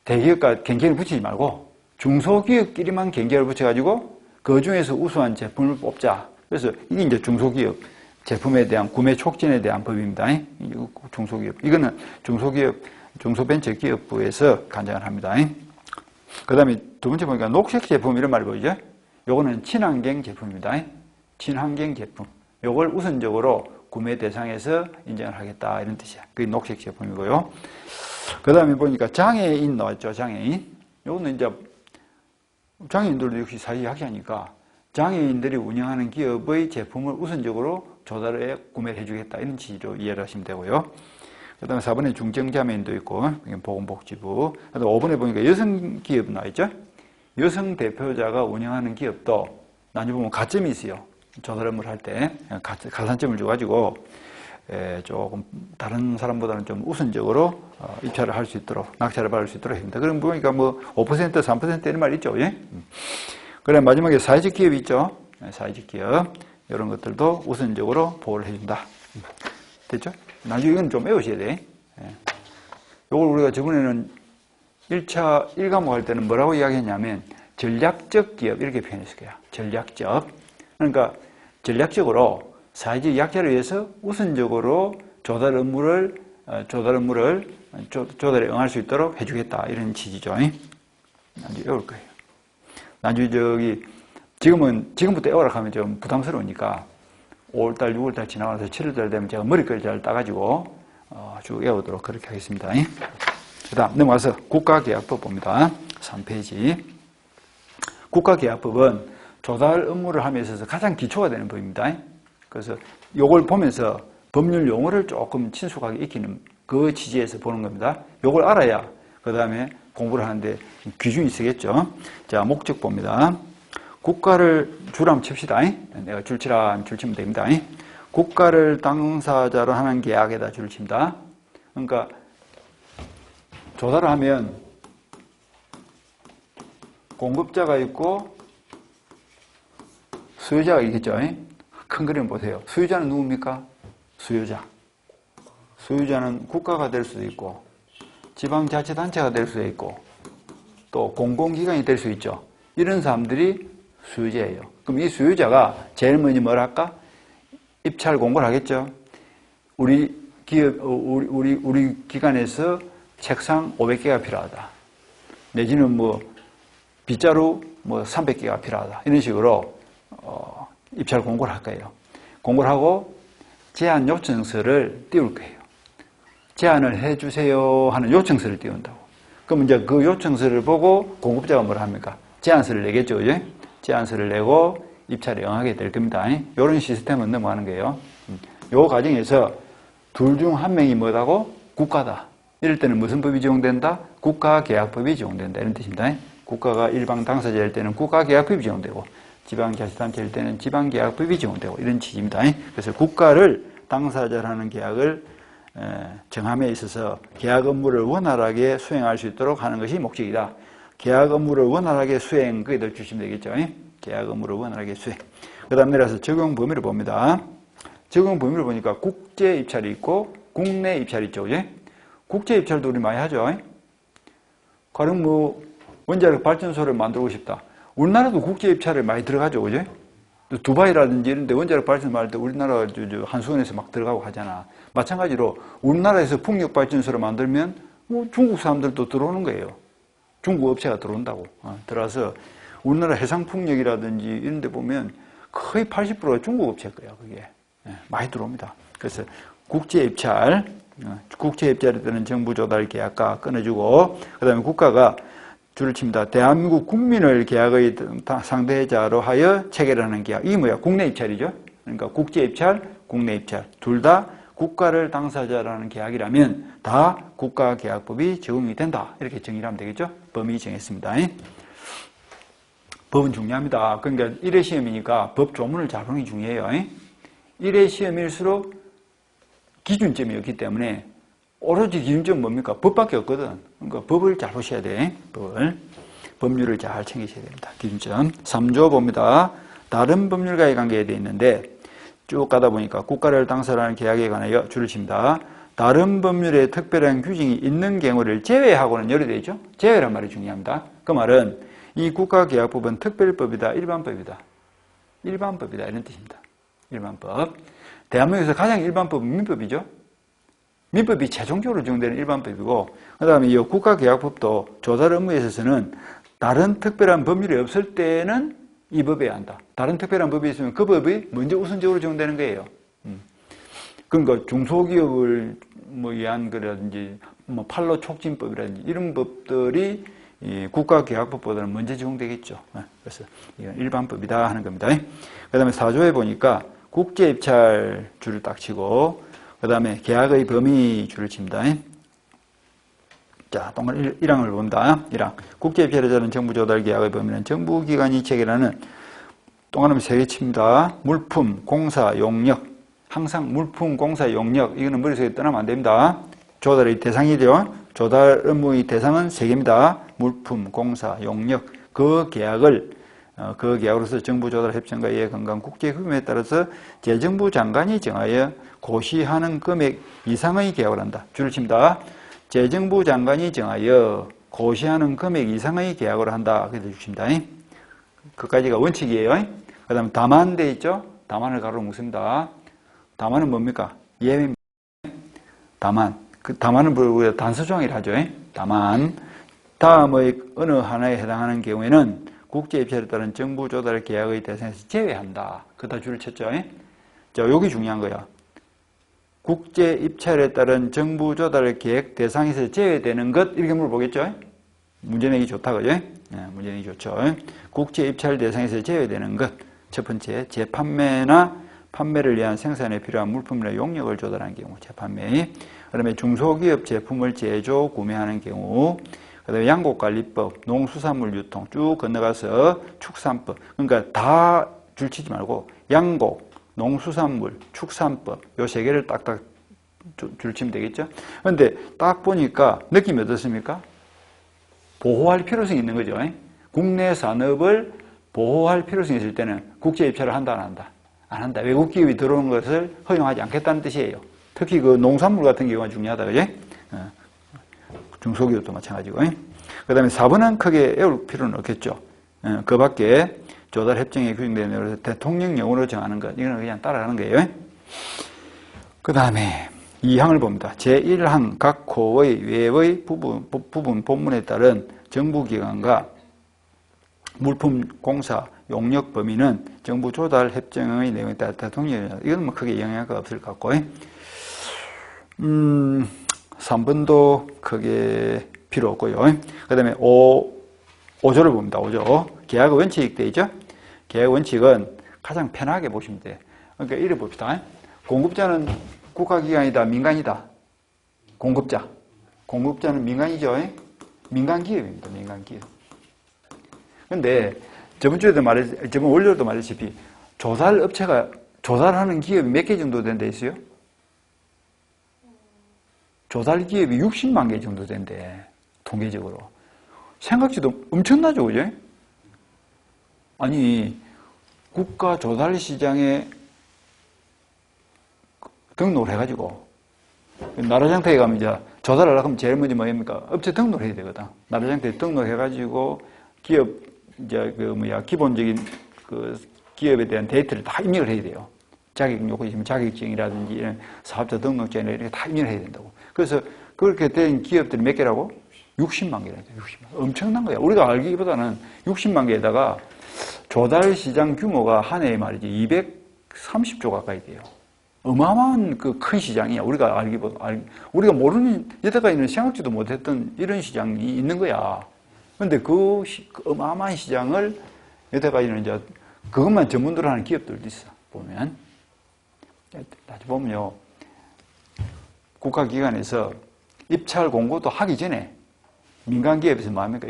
대기업과 경계를 붙이지 말고 중소기업끼리만 경계를 붙여가지고 그 중에서 우수한 제품을 뽑자. 그래서 이게 이제 중소기업 제품에 대한 구매 촉진에 대한 법입니다. 중소기업. 이거는 중소벤처기업부에서 관장을 합니다. 그 다음에 두 번째 보니까 녹색 제품 이런 말이 보이죠? 요거는 친환경 제품입니다. 친환경 제품. 요걸 우선적으로 구매 대상에서 인정을 하겠다 이런 뜻이야. 그게 녹색 제품이고요. 그 다음에 보니까 장애인 나왔죠. 장애인. 요거는 이제 장애인들도 역시 사회학자니까 장애인들이 운영하는 기업의 제품을 우선적으로 조달해 구매를 해주겠다 이런 취지로 이해를 하시면 되고요. 그 다음에 4번에 중증장애인도 있고 보건복지부. 그 다음에 5번에 보니까 여성기업 나와있죠. 여성 대표자가 운영하는 기업도 나중에 보면 가점이 있어요. 조달 업무를 할 때 가산점을 줘가지고 조금 다른 사람보다는 좀 우선적으로 입찰을 할 수 있도록 낙찰을 받을 수 있도록 합니다. 그럼 보니까 5%, 3% 이런 말 있죠. 예? 그래 마지막에 사회적 기업이 있죠. 사회적 기업 이런 것들도 우선적으로 보호를 해준다. 됐죠? 나중에 이건 좀 외우셔야 돼. 이걸 우리가 저번에는 1과목 할 때는 뭐라고 이야기했냐면 전략적 기업 이렇게 표현했을 거야. 전략적. 그러니까 전략적으로 사회적 약자를 위해서 우선적으로 조달에 응할 수 있도록 해주겠다 이런 취지죠. 나중에 외울 거예요. 나중에 지금부터 외우라 하면 좀 부담스러우니까 5월달, 6월달 지나가서 7월달 되면 제가 머리까지 잘 따가지고 쭉 외우도록 그렇게 하겠습니다. 그 다음 넘어가서 국가계약법 봅니다. 3페이지. 국가계약법은 조달 업무를 함에 있어서 가장 기초가 되는 법입니다. 그래서 요걸 보면서 법률 용어를 조금 친숙하게 익히는 그 취지에서 보는 겁니다. 요걸 알아야 그 다음에 공부를 하는데 귀중이 쓰겠죠. 자, 목적보입니다. 국가를 주로 한번 칩시다. 내가 줄치라 하면 줄치면 됩니다. 국가를 당사자로 하는 계약에다 줄을 칩니다. 그러니까 조사를 하면 공급자가 있고 수요자가 있겠죠. 큰 그림 보세요. 수요자는 누굽니까? 수요자. 수요자는 국가가 될 수도 있고 지방자치단체가 될 수도 있고 또 공공기관이 될 수 있죠. 이런 사람들이 수요자예요. 그럼 이 수요자가 제일 먼저 뭘 할까? 입찰 공고를 하겠죠. 우리 기업, 우리 기관에서 책상 500개가 필요하다. 내지는 뭐 빗자루 뭐 300개가 필요하다. 이런 식으로 입찰 공고를 할 거예요. 공고를 하고 제안 요청서를 띄울 거예요. 제안을 해주세요 하는 요청서를 띄운다고. 그럼 이제 그 요청서를 보고 공급자가 뭘 합니까? 제안서를 내겠죠. 이제? 제안서를 내고 입찰에 응하게 될 겁니다. 이런 시스템은 넘어가는 거예요. 이 과정에서 둘 중 한 명이 뭐다고? 국가다. 이럴 때는 무슨 법이 적용된다? 국가계약법이 적용된다. 이런 뜻입니다. 국가가 일방 당사자일 때는 국가계약법이 적용되고 지방자치단체일 때는 지방계약법이 적용되고 이런 취지입니다. 그래서 국가를 당사자라는 계약을 정함에 있어서 계약 업무를 원활하게 수행할 수 있도록 하는 것이 목적이다. 계약 업무를 원활하게 수행, 그게 더 주시면 되겠죠. 계약 업무를 원활하게 수행. 그 다음 내려서 적용 범위를 봅니다. 적용 범위를 보니까 국제 입찰이 있고 국내 입찰이 있죠. 그지? 국제 입찰도 우리 많이 하죠. 가령 뭐 원자력 발전소를 만들고 싶다. 우리나라도 국제 입찰에 많이 들어가죠. 그지? 두바이라든지 이런 데 원자력 발전소 할 때 우리나라 한수원에서 막 들어가고 하잖아. 마찬가지로 우리나라에서 풍력 발전소를 만들면 뭐 중국 사람들도 들어오는 거예요. 중국 업체가 들어온다고. 들어와서 우리나라 해상풍력이라든지 이런 데 보면 거의 80%가 중국 업체일 거예요. 그게. 많이 들어옵니다. 그래서 국제입찰, 국제입찰에 따른 정부조달 계약과 끊어주고, 그 다음에 국가가 줄을 칩니다. 대한민국 국민을 계약의 상대자로 하여 체결하는 계약. 이게 뭐야? 국내 입찰이죠. 그러니까 국제입찰, 국내 입찰. 둘 다 국가를 당사자라는 계약이라면 다 국가계약법이 적용이 된다. 이렇게 정의를 하면 되겠죠. 범위 정했습니다. 법은 중요합니다. 그러니까 1회 시험이니까 법 조문을 잘 보는 게 중요해요. 1회 시험일수록 기준점이 없기 때문에 오로지 기준점은 뭡니까? 법밖에 없거든. 그러니까 법을 잘 보셔야 돼. 법률을 잘 챙기셔야 됩니다. 기준점. 3조 봅니다. 다른 법률과의 관계에 되어 있는데 쭉 가다 보니까 국가를 당사자라는 계약에 관하여 줄을 칩니다. 다른 법률에 특별한 규정이 있는 경우를 제외하고는 열이 되죠. 제외란 말이 중요합니다. 그 말은 이 국가계약법은 특별법이다, 일반법이다. 일반법이다 이런 뜻입니다. 일반법. 대한민국에서 가장 일반법은 민법이죠. 민법이 최종적으로 적용되는 일반법이고 그 다음에 이 국가계약법도 조달 업무에 있어서는 다른 특별한 법률이 없을 때는 이 법에 한다. 다른 특별한 법이 있으면 그 법이 먼저 우선적으로 적용되는 거예요. 그러니까 중소기업을 위한 거라든지 판로 촉진법이라든지 이런 법들이 이 국가계약법보다는 먼저 적용되겠죠. 그래서 이건 일반법이다 하는 겁니다. 그 다음에 4조에 보니까 국제입찰 줄을 딱 치고 그 다음에 계약의 범위 줄을 칩니다. 자, 동그란 1항을 본다. 1항. 국제입찰에 따른 정부조달 계약의 범위는 정부기관이 체결하는 동그라미 3개 칩니다. 물품, 공사, 용역. 항상 물품, 공사, 용역. 이거는 머릿속에 떠나면 안 됩니다. 조달의 대상이죠. 조달 업무의 대상은 3개입니다. 물품, 공사, 용역. 그 계약으로서 정부조달협정과 이해 건강 국제협의에 따라서 재정부 장관이 정하여 고시하는 금액 이상의 계약을 한다. 줄을 칩니다. 재정부 장관이 정하여 고시하는 금액 이상의 계약을 한다. 그렇게 주십니다. 그까지가 원칙이에요. 그 다음에 다만 돼 있죠. 다만을 가로로 묶습니다. 다만은 뭡니까? 예외입니다. 다만. 그 다만은 우리가 단서조항이라 하죠. 다만. 다음의 어느 하나에 해당하는 경우에는 국제입찰에 따른 정부 조달 계약의 대상에서 제외한다. 그다 줄을 쳤죠. 자, 여기 중요한 거야. 국제입찰에 따른 정부 조달 계획 대상에서 제외되는 것 이렇게 물어보겠죠. 문제 내기 좋다, 그죠? 네, 문제 내기 좋죠. 국제입찰 대상에서 제외되는 것. 첫 번째, 재판매나 판매를 위한 생산에 필요한 물품이나 용역을 조달하는 경우 재판매. 그다음에 중소기업 제품을 제조, 구매하는 경우. 그다음에 양곡관리법, 농수산물 유통 쭉 건너가서 축산법. 그러니까 다 줄치지 말고 양곡, 농수산물, 축산법 요 세 개를 딱딱 줄치면 되겠죠. 그런데 딱 보니까 느낌이 어떻습니까? 보호할 필요성이 있는 거죠. 국내 산업을 보호할 필요성이 있을 때는 국제 입찰을 한다, 안 한다? 안 한다. 외국 기업이 들어오는 것을 허용하지 않겠다는 뜻이에요. 특히 그 농산물 같은 경우가 중요하다, 그지? 중소기업도 마찬가지고. 그 다음에 4번은 크게 외울 필요는 없겠죠. 그 밖에 조달 협정에 규정된 내용으로 대통령령으로 정하는 것, 이거는 그냥 따라가는 거예요. 그 다음에 2항을 봅니다. 제1항 각 호의 외의 부분 본문에 따른 정부기관과 물품 공사 용역 범위는 정부 조달 협정의 내용에 따라 대통령, 이건 뭐 크게 영향가 없을 것 같고. 3번도 크게 필요 없고요. 그 다음에 5조를 봅니다. 5조. 계약의 원칙 되어 있죠? 계약 원칙은 가장 편하게 보시면 돼요. 그러니까 이래 봅시다. 공급자는 국가기관이다, 민간이다? 공급자. 공급자는 민간이죠? 민간기업입니다. 민간기업. 근데 저번 월요일도 말했다시피 조달하는 기업이 몇 개 정도 된다 했어요? 조달 기업이 60만 개 정도 된대, 통계적으로. 생각지도 엄청나죠, 그죠? 아니, 국가 조달 시장에 등록을 해가지고, 나라장터에 가면 이제 조달을 하려고 하면 제일 먼저 뭐입니까? 업체 등록을 해야 되거든. 나라장터에 등록해가지고, 기업, 기본적인 기업에 대한 데이터를 다 입력을 해야 돼요. 자격 요건이 있으면 자격증이라든지 이런 사업자 등록증이나 이렇게 다 입력을 해야 된다고. 그래서 그렇게 된 기업들이 몇 개라고? 60만 개라고. 60만. 엄청난 거야. 우리가 알기보다는 60만 개에다가 조달 시장 규모가 한 해에 말이지 230조 가까이 돼요. 어마어마한 그 큰 시장이야. 우리가 우리가 모르는, 여태까지는 생각지도 못했던 이런 시장이 있는 거야. 그런데 그 어마어마한 시장을 여태까지는 이제 그것만 전문으로 하는 기업들도 있어. 보면요. 국가기관에서 입찰 공고도 하기 전에 민간기업에서 뭐합니까?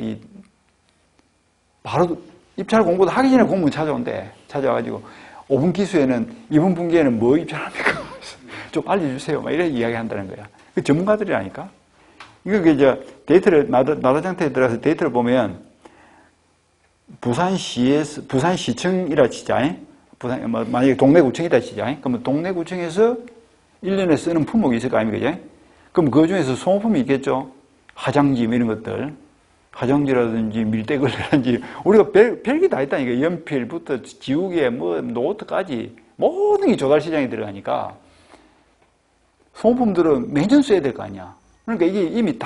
바로 입찰 공고도 하기 전에 공무원 찾아와가지고 5분 기수에는, 2분 분기에는 뭐 입찰합니까? 좀 알려주세요. 막 이런 이야기 한다는 거야. 그 전문가들이라니까. 이거 이제 데이터를, 나라장터에 들어가서 데이터를 보면 부산시청이라 치자. 만약에 동래구청이다 치자. 그러면 동래구청에서 1년에 쓰는 품목이 있을 거 아닙니까? 그럼 그 중에서 소모품이 있겠죠? 화장지 이런 것들. 화장지라든지 밀대걸레라든지 우리가 별게 다 있다니까. 연필부터 지우개, 노트까지 모든 게 조달 시장에 들어가니까 소모품들은 매년 써야 될 거 아니야. 그러니까 이게 이미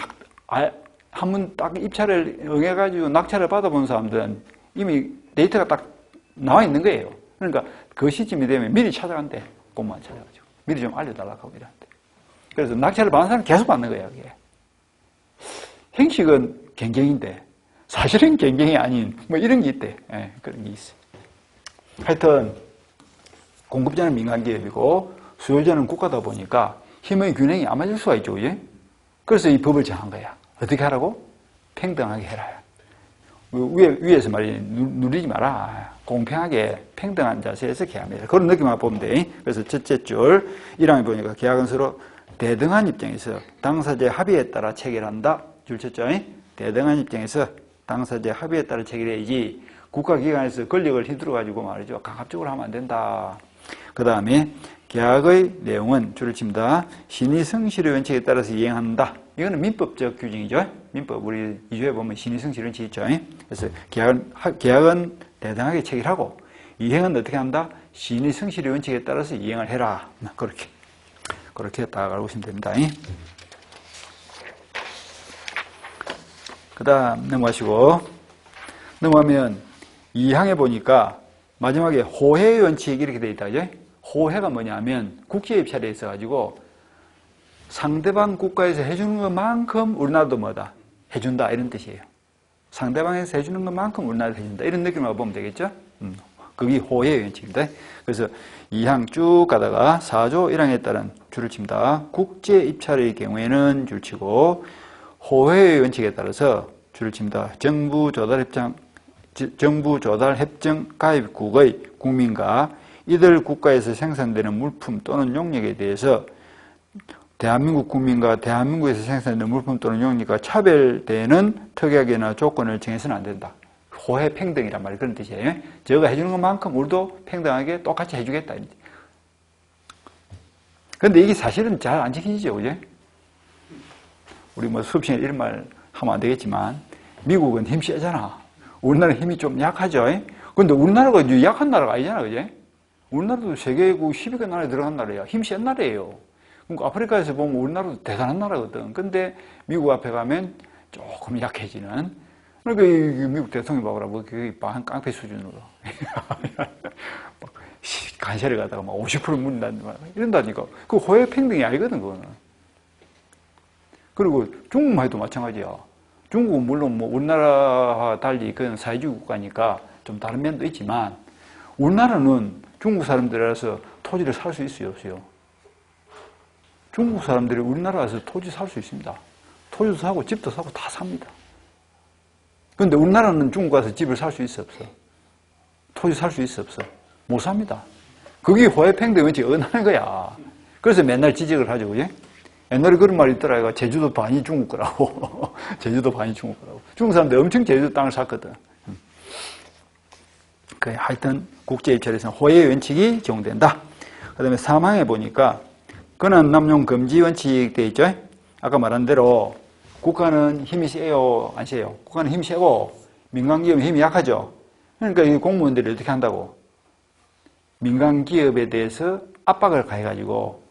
한번 딱 입찰을 응해가지고 낙찰을 받아본 사람들은 이미 데이터가 딱 나와 있는 거예요. 그러니까 그 시점이 되면 미리 찾아간대. 공무원 찾아가지고. 미리 좀 알려달라고 하고 이러는데. 그래서 낙찰을 받는 사람은 계속 받는 거예요, 이게. 형식은 경쟁인데, 사실은 경쟁이 아닌, 이런 게 있대. 예, 그런 게 있어. 하여튼, 공급자는 민간기업이고, 수요자는 국가다 보니까 힘의 균형이 안 맞을 수가 있죠, 그지? 그래서 이 법을 정한 거야. 어떻게 하라고? 평등하게 해라. 위에서 말이야, 누리지 마라. 공평하게 평등한 자세에서 계약합니다. 그런 느낌만 보면 돼. 그래서 첫째 줄 1항에 보니까 계약은 서로 대등한 입장에서 당사자의 합의에 따라 체결한다. 줄 쳤죠. 대등한 입장에서 당사자의 합의에 따라 체결해야지 국가기관에서 권력을 휘두르가지고 말이죠. 강압적으로 하면 안 된다. 그 다음에 계약의 내용은 줄을 칩니다. 신의성실의 원칙에 따라서 이행한다. 이거는 민법적 규정이죠. 민법 우리 2조에 보면 신의성실 원칙이 있죠. 그래서 계약은 대등하게 체결하고 이행은 어떻게 한다? 신의성실의 원칙에 따라서 이행을 해라. 그렇게 딱 알고 있으면 됩니다. 그 다음 넘어가면 2항에 보니까 마지막에 호혜의 원칙 이렇게 되어 있다. 그죠? 호혜가 뭐냐면 국제입찰에 있어가지고 상대방 국가에서 해주는 것만큼 우리나라도 뭐다? 해준다. 이런 뜻이에요. 상대방에서 해주는 것만큼 우리나라도 해준다. 이런 느낌으로 보면 되겠죠? 그게 호혜의 원칙입니다. 그래서 2항 쭉 가다가 4조 1항에 따른 줄을 칩니다. 국제 입찰의 경우에는 줄 치고 호혜의 원칙에 따라서 줄을 칩니다. 정부 조달 협정 가입국의 국민과 이들 국가에서 생산되는 물품 또는 용역에 대해서 대한민국 국민과 대한민국에서 생산되는 물품 또는 용역과 차별되는 특약이나 조건을 정해서는 안 된다. 호혜 평등이란 말이 그런 뜻이에요. 저가 해주는 것만큼 우리도 평등하게 똑같이 해주겠다. 그런데 이게 사실은 잘 안 지키죠, 그죠? 우리 뭐 수업 시간에 이런 말 하면 안 되겠지만, 미국은 힘 세잖아. 우리나라는 힘이 좀 약하죠. 근데 우리나라가 이제 약한 나라가 아니잖아, 그죠? 우리나라도 세계국 10위권 나라에 들어간 나라야. 힘 센 나라예요. 그러니까 아프리카에서 보면 우리나라도 대단한 나라거든. 근데 미국 앞에 가면 조금 약해지는. 그러니까 미국 대통령 봐보라. 뭐 그게 한 깡패 수준으로. 간세를 가다가 막 50% 물린다는 이런다니까. 그 호혜 평등이 아니거든, 그거는. 그리고 중국만 해도 마찬가지야. 중국은 물론 뭐 우리나라와 달리 그건 사회주의 국가니까 좀 다른 면도 있지만, 우리나라는 중국 사람들이라서 토지를 살 수 있어요, 없어요? 중국 사람들이 우리나라 와서 토지 살 수 있습니다. 토지도 사고 집도 사고 다 삽니다. 그런데 우리나라는 중국 가서 집을 살 수 있어, 없어? 토지 살 수 있어, 없어? 못 삽니다. 그게 호혜평등 원칙이 어긋나는 거야. 그래서 맨날 지적을 하죠, 그지? 옛날에 그런 말이 있더라. 제주도 반이 중국 거라고. 제주도 반이 중국 거라고. 중국 사람들 엄청 제주도 땅을 샀거든. 하여튼 국제입찰에서는 호혜의 원칙이 적용된다. 그 다음에 3항에 보니까 권한 남용 금지 원칙 돼 있죠. 아까 말한 대로 국가는 힘이 세요, 안 세요? 국가는 힘이 세고 민간기업은 힘이 약하죠. 그러니까 이 공무원들이 어떻게 한다고? 민간기업에 대해서 압박을 가해가지고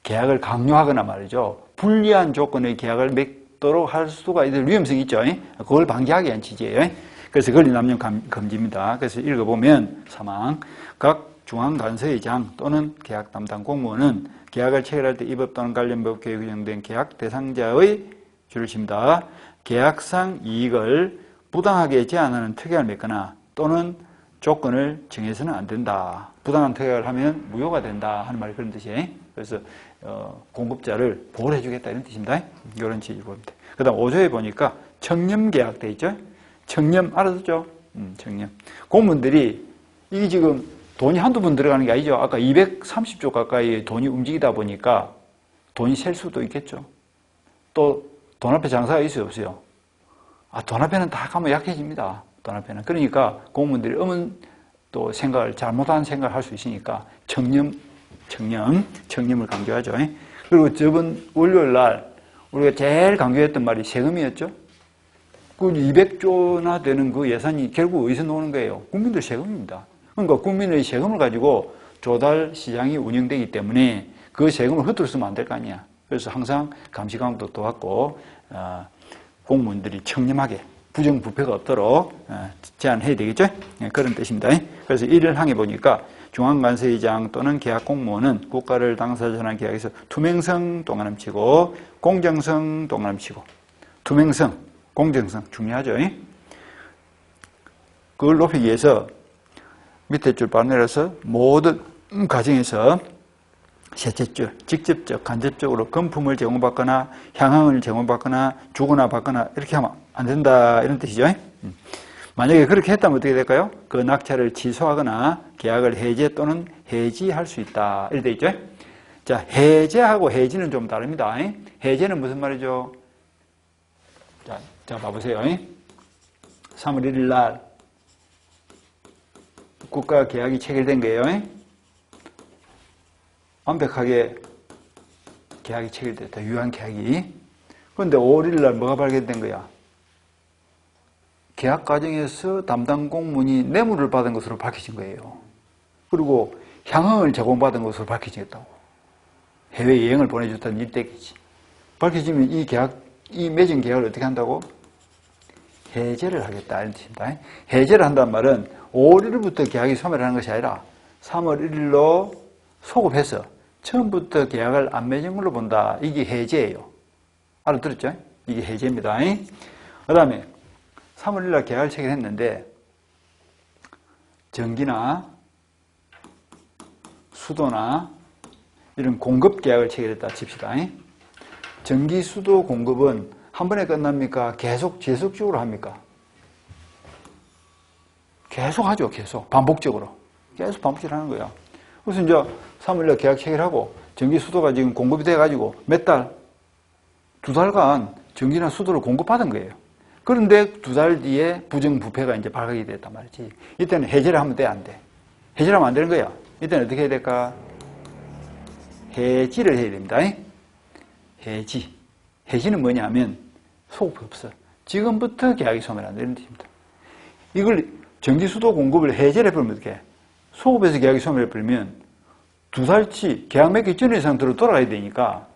계약을 강요하거나 말이죠. 불리한 조건의 계약을 맺도록 할 수가 있는 위험성이 있죠. 그걸 방지하기 위한 취지예요. 그래서 권리 남용 금지입니다. 그래서 읽어보면 3항 각 중앙관서의장 또는 계약 담당 공무원은 계약을 체결할 때 이 법 또는 관련 법규에 규정된 계약 대상자의 줄을 칩니다. 계약상 이익을 부당하게 제한하는 특약을 맺거나 또는 조건을 정해서는 안 된다. 부당한 특약을 하면 무효가 된다 하는 말이 그런 뜻이에요. 그래서 공급자를 보호해 주겠다 이런 뜻입니다. 이런 취지로 봅니다. 그 다음 5조에 보니까 청렴계약 돼 있죠. 청렴 알아듣죠? 청렴. 공무원들이 이게 지금 돈이 한두 번 들어가는 게 아니죠. 아까 230조 가까이 돈이 움직이다 보니까 돈이 셀 수도 있겠죠. 또 돈 앞에 장사가 있어요, 없어요? 돈 앞에는 다 가면 약해집니다. 돈 앞에는. 그러니까 공무원들이 또 잘못한 생각을 할 수 있으니까 청렴을 강조하죠. 그리고 저번 월요일 날 우리가 제일 강조했던 말이 세금이었죠. 그 200조나 되는 그 예산이 결국 어디서 나오는 거예요? 국민들 세금입니다. 그러니까 국민의 세금을 가지고 조달 시장이 운영되기 때문에 그 세금을 흩어서 쓰면 안 될 거 아니야. 그래서 항상 감시감독도 하고 공무원들이 청렴하게 부정부패가 없도록 제한해야 되겠죠? 그런 뜻입니다. 그래서 1항에 보니까 중앙관서의장 또는 계약공무원은 국가를 당사자로 한 계약에서 투명성 동그라미치고 공정성 동그라미치고 투명성, 공정성 중요하죠? 그걸 높이기 위해서 밑에 줄 바로 내려서 모든 과정에서 셋째 줄, 직접적, 간접적으로 금품을 제공받거나 향응을 제공받거나 주거나 받거나 이렇게 하면 안 된다 이런 뜻이죠. 만약에 그렇게 했다면 어떻게 될까요? 그 낙찰을 취소하거나 계약을 해제 또는 해지할 수 있다 이렇게 돼 있죠. 자, 해제하고 해지는 좀 다릅니다. 해제는 무슨 말이죠? 자 봐보세요. 3월 1일 날 국가 계약이 체결된 거예요. 완벽하게 계약이 체결됐다. 유효한 계약이. 그런데 5월 1일 날 뭐가 발견된 거야? 계약 과정에서 담당 공무원이 뇌물을 받은 것으로 밝혀진 거예요. 그리고 향응을 제공받은 것으로 밝혀지겠다고. 해외여행을 보내줬다는 일대기지. 밝혀지면 이 맺은 계약을 어떻게 한다고? 해제를 하겠다. 이런 뜻입니다. 해제를 한다는 말은 5월 1일부터 계약이 소멸하는 것이 아니라 3월 1일로 소급해서 처음부터 계약을 안 맺은 걸로 본다. 이게 해제예요. 알아들었죠? 이게 해제입니다. 그 다음에 3월 1일 날 계약을 체결했는데 전기나 수도나 이런 공급 계약을 체결했다 칩시다. 전기 수도 공급은 한 번에 끝납니까? 계속 지속적으로 합니까? 계속 하죠. 계속 반복적으로 계속 반복적으로 하는 거야. 그래서 이제 3월에 계약 체결하고 전기 수도가 지금 공급이 돼가지고 몇 달? 2달간 전기나 수도를 공급받은 거예요. 그런데 2달 뒤에 부정부패가 이제 발각이 됐단 말이지. 이때는 해제를 하면 돼, 안 돼? 해제를 하면 안 되는 거야. 이때는 어떻게 해야 될까? 해지를 해야 됩니다. 해지. 해지는 뭐냐면 소급이 없어. 지금부터 계약이 소멸한다는 뜻입니다. 이걸 전기수도 공급을 해제를 해버리면 어떻게 해? 소급에서 계약이 소멸해버리면 2달치 계약 맺기 전의 상태로 돌아가야 되니까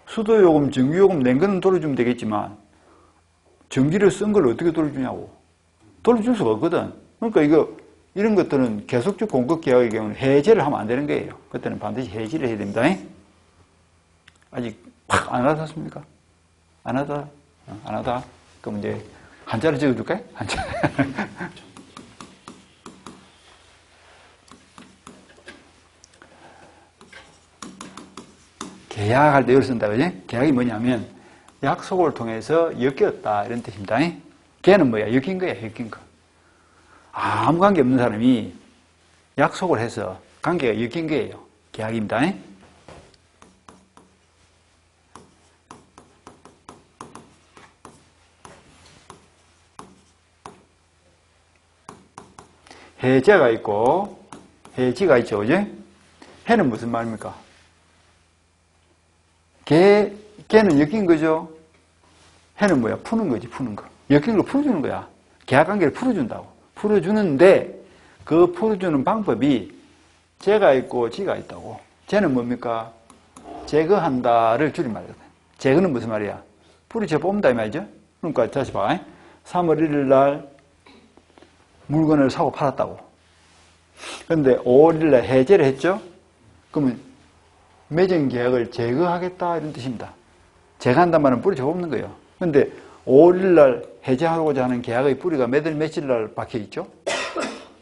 수도요금, 전기요금 낸 거는 돌려주면 되겠지만 전기를 쓴 걸 어떻게 돌려주냐고. 돌려줄 수가 없거든. 그러니까 이런 것들은 계속적 공급 계약의 경우는 해제를 하면 안 되는 거예요. 그때는 반드시 해지를 해야 됩니다. 아직 팍 안 와닿습니까? 안 하다? 안 하다? 그럼 이제 한자를 적어줄까요? 한자. 계약할 때 이걸 쓴다, 그지? 계약이 뭐냐면 약속을 통해서 엮였다 이런 뜻입니다. 걔는 뭐야? 엮인 거야, 엮인 거. 아무 관계 없는 사람이 약속을 해서 관계가 엮인 거예요. 계약입니다. 해제가 있고 해지가 있죠, 그지? 해는 무슨 말입니까? 걔는 엮인 거죠. 해는 뭐야? 푸는 거지, 푸는 거. 엮인 걸 풀어주는 거야. 계약관계를 풀어준다고. 풀어주는데 그 풀어주는 방법이 쟤가 있고 지가 있다고. 쟤는 뭡니까? 제거한다를 줄임말이거든. 제거는 무슨 말이야? 뿌리쳐 뽑는다 이 말이죠. 그러니까 다시 봐. 3월 1일 날 물건을 사고 팔았다고. 그런데 5월 1일 날 해제를 했죠. 그러면 매정 계약을 제거하겠다 이런 뜻입니다. 제거한다는 말은 뿌리쳐 뽑는 거예요. 그런데 5월 1일 날 해제하고자 하는 계약의 뿌리가 며칠 날 박혀 있죠?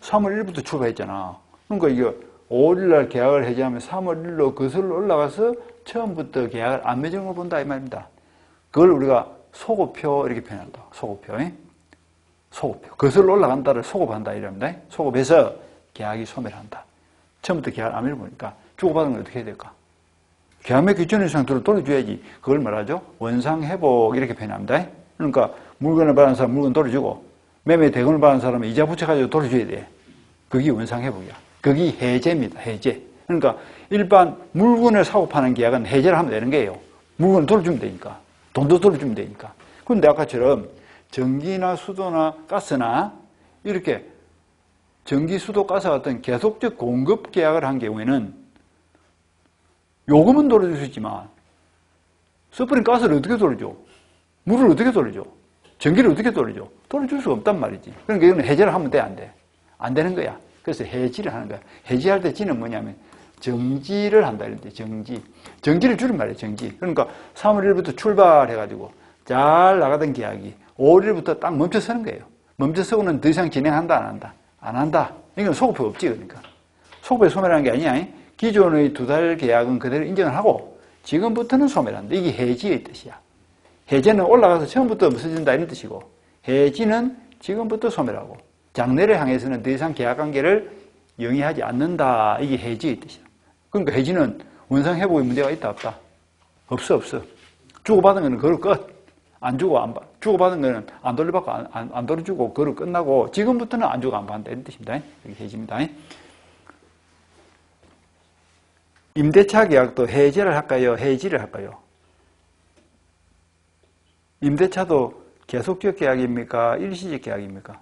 3월 1일부터 출발했잖아. 그러니까 이게 5월 1일 날 계약을 해제하면 3월 1일로 거슬러 올라가서 처음부터 계약을 안 맺은 걸 본다 이 말입니다. 그걸 우리가 소급표 이렇게 표현한다. 소급표. 소급표. 거슬러 올라간다를 소급한다 이랍니다. 소급해서 계약이 소멸한다. 처음부터 계약을 안 맺어보니까 주고받은 건 어떻게 해야 될까? 계약 맺기 전의 상태로 돌려줘야지. 그걸 말하죠. 원상회복 이렇게 표현합니다. 그러니까 물건을 받은 사람 물건 돌려주고 매매 대금을 받은 사람은 이자 붙여가지고 돌려줘야 돼. 그게 원상회복이야. 그게 해제입니다. 해제. 그러니까 일반 물건을 사고 파는 계약은 해제를 하면 되는 거예요. 물건을 돌려주면 되니까. 돈도 돌려주면 되니까. 그런데 아까처럼 전기나 수도나 가스나 이렇게 전기, 수도, 가스 같은 계속적 공급 계약을 한 경우에는 요금은 돌려줄 수 있지만 써버린 가스를 어떻게 돌려줘? 물을 어떻게 돌려줘? 전기를 어떻게 돌려줘? 돌려줄 수가 없단 말이지. 그러니까 이거는 해제를 하면 돼, 안 돼? 안 되는 거야. 그래서 해지를 하는 거야. 해지할 때 지는 뭐냐면 정지를 한다 이런 데 정지. 정지를 줄인 말이에요. 정지. 그러니까 3월 1일부터 출발해가지고 잘 나가던 계약이 5월 1일부터 딱 멈춰 서는 거예요. 멈춰 서고는 더 이상 진행한다, 안 한다? 안 한다. 이건 소급표 없지, 그러니까. 소급에 소멸하는 게 아니야. 기존의 2달 계약은 그대로 인정을 하고 지금부터는 소멸한다. 이게 해지의 뜻이야. 해제는 올라가서 처음부터 없어진다 이런 뜻이고 해지는 지금부터 소멸하고 장래를 향해서는 더 이상 계약관계를 영위하지 않는다. 이게 해지의 뜻이야. 그러니까 해지는 원상회복에 문제가 있다 없다? 없어. 주고받은 거는 그걸 끝. 안 주고 안 받. 주고받은 거는 안 돌려받고 안 돌려주고 그걸 끝나고 지금부터는 안 주고 안 받는다 이런 뜻입니다. 이게 해지입니다. 임대차 계약도 해제를 할까요? 해지를 할까요? 임대차도 계속적 계약입니까? 일시적 계약입니까?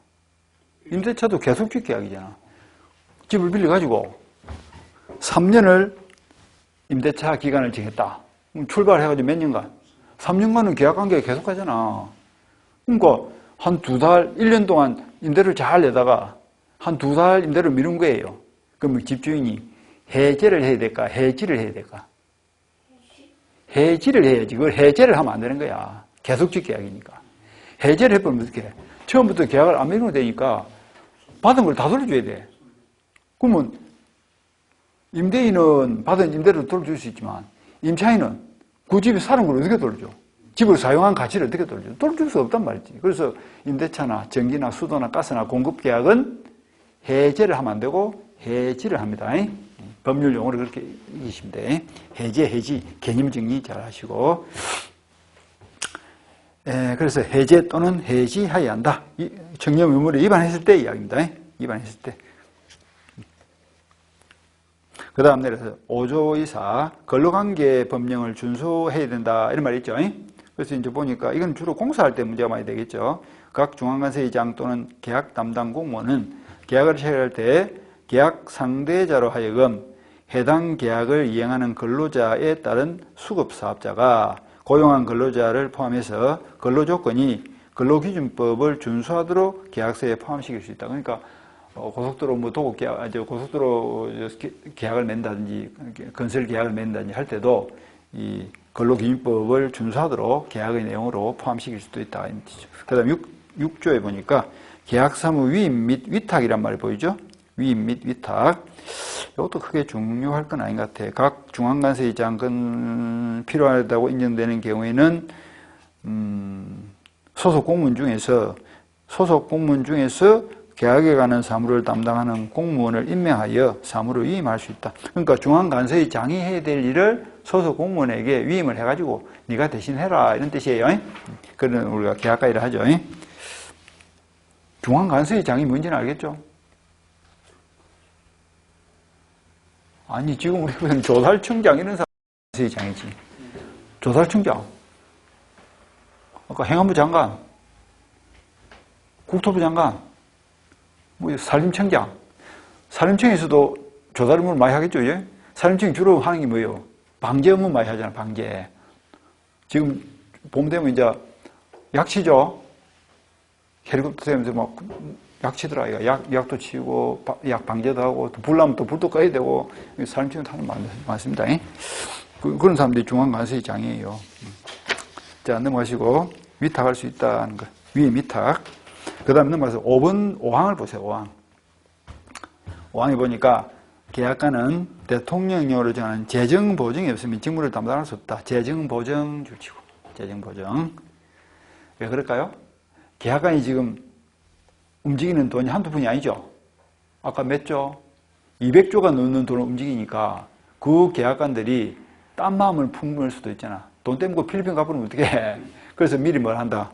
임대차도 계속적 계약이잖아. 집을 빌려가지고 3년을 임대차 기간을 정했다. 출발해가지고 몇 년간? 3년간은 계약관계가 계속하잖아. 그러니까 한 2달, 1년 동안 임대를 잘 내다가 한 2달 임대를 미룬 거예요. 그러면 집주인이 해제를 해야 될까? 해지를 해야 될까? 해지를 해야지. 그걸 해제를 하면 안 되는 거야. 계속적 계약이니까. 해제를 해버리면 어떻게 해? 처음부터 계약을 안 맺으면 되니까 받은 걸 다 돌려줘야 돼. 그러면 임대인은 받은 임대료를 돌려줄 수 있지만 임차인은 그 집에 사는 걸 어떻게 돌려줘? 집을 사용한 가치를 어떻게 돌려줘? 돌려줄 수 없단 말이지. 그래서 임대차나 전기나 수도나 가스나 공급계약은 해제를 하면 안 되고 해지를 합니다. 법률 용어를 그렇게 읽으시면 돼. 해제, 해지, 개념 정리 잘 하시고. 그래서 해제 또는 해지하여야 한다. 청렴 의무를 위반했을 때 이야기입니다. 위반했을 때. 그 다음 내려서 5조 이사 근로관계 법령을 준수해야 된다 이런 말이 있죠. 그래서 이제 보니까 이건 주로 공사할 때 문제가 많이 되겠죠. 각 중앙관세의장 또는 계약 담당 공무원은 계약을 체결할 때 계약 상대자로 하여금 해당 계약을 이행하는 근로자에 따른 수급사업자가 고용한 근로자를 포함해서 근로조건이 근로기준법을 준수하도록 계약서에 포함시킬 수 있다. 그러니까 고속도로 뭐 도급 계약, 고속도로 계약을 맺는다든지 건설 계약을 맺는다든지 할 때도 이 근로기준법을 준수하도록 계약의 내용으로 포함시킬 수도 있다. 그다음 6조에 보니까 계약사무 위임 및 위탁이란 말이 보이죠? 위임 및 위탁. 이것도 크게 중요할 건 아닌 것 같아. 각 중앙관세의장은 필요하다고 인정되는 경우에는 소속 공무원 중에서 계약에 관한 사무를 담당하는 공무원을 임명하여 사무를 위임할 수 있다. 그러니까 중앙관세의장이 해야 될 일을 소속 공무원에게 위임을 해가지고 네가 대신해라 이런 뜻이에요. 그런 우리가 계약과 일을 하죠. 중앙관세의장이 뭔지는 알겠죠? 아니 지금 우리는 조달청장 이런 관세의장이지. 조달청장, 아까 행안부 장관, 국토부 장관, 뭐 산림청장, 산림청에서도 조달 업무를 많이 하겠죠. 예? 산림청이 주로 하는 게 뭐예요? 방제 업무 많이 하잖아. 방제. 지금 봄 되면 이제 약치죠. 헬리콥터 되면서 막 약치더라. 약도 치고 약 방제도 하고 또 불 나면 또 불도 꺼야 되고 산림청에 하는 많습니다. 그런 사람들이 중앙관세의장이에요. 자, 넘어가시고 위탁할 수 있다는 거. 위임 위탁. 그 다음에 넘어가서 5번 5항을 보세요. 5항. 5항에 보니까 계약관은 대통령령으로 정하는 재정보증이 없으면 직무를 담당할 수 없다. 재정보증 줄치고. 재정보증. 왜 그럴까요? 계약관이 지금 움직이는 돈이 한두 푼이 아니죠. 아까 몇 조? 200조가 넘는 돈을 움직이니까 그 계약관들이 딴 마음을 품을 수도 있잖아. 돈 때문에 필리핀 가버리면 어떡해. 그래서 미리 뭘 한다?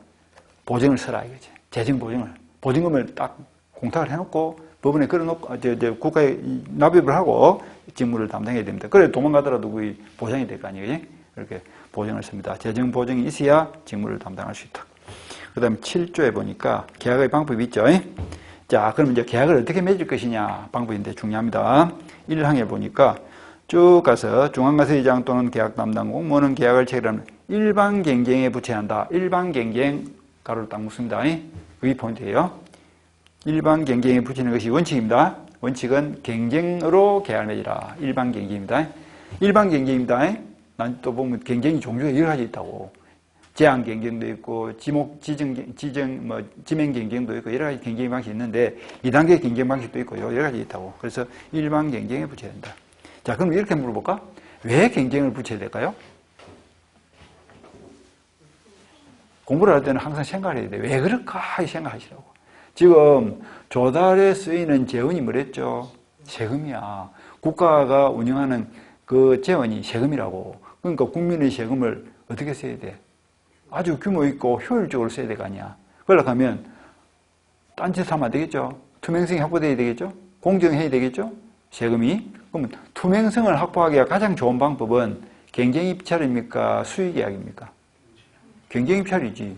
보증을 써라 이거지. 재정보증을. 보증금을 딱 공탁을 해놓고 법원에 걸어놓고 국가에 납입을 하고 직무를 담당해야 됩니다. 그래 도망가더라도 그 보장이 될 거 아니에요. 이렇게 보증을 씁니다. 재정보증이 있어야 직무를 담당할 수 있다. 그 다음에 7조에 보니까 계약의 방법이 있죠. 자, 그럼 이제 계약을 어떻게 맺을 것이냐 방법인데 중요합니다. 1항에 보니까 쭉 가서 중앙관세의장 또는 계약 담당 공무원은 계약을 체결하는 일반 경쟁에 부채 한다. 일반 경쟁 가로를 딱 묶습니다. 그게 포인트예요. 일반 경쟁에 붙이는 것이 원칙입니다. 원칙은 경쟁으로 계약을 맺으라. 일반 경쟁입니다. 일반 경쟁입니다. 난 또 보면 경쟁이 종류가 여러 가지 있다고. 제한 경쟁도 있고 지명 경쟁도 있고 여러 가지 경쟁 방식이 있는데 2단계 경쟁 방식도 있고 여러 가지 있다고. 그래서 일반 경쟁에 붙여야 된다. 자, 그럼 이렇게 물어볼까? 왜 경쟁을 붙여야 될까요? 공부를 할 때는 항상 생각을 해야 돼. 왜 그럴까? 생각하시라고. 지금 조달에 쓰이는 재원이 뭐랬죠? 세금이야. 국가가 운영하는 그 재원이 세금이라고. 그러니까 국민의 세금을 어떻게 써야 돼? 아주 규모 있고 효율적으로 써야 될 거 아니야. 그러려고 하면 딴짓 하면 안 되겠죠? 투명성이 확보돼야 되겠죠? 공정해야 되겠죠? 세금이. 그러면 투명성을 확보하기 위해 가장 좋은 방법은 경쟁 입찰입니까? 수의 계약입니까? 경쟁 입찰이지.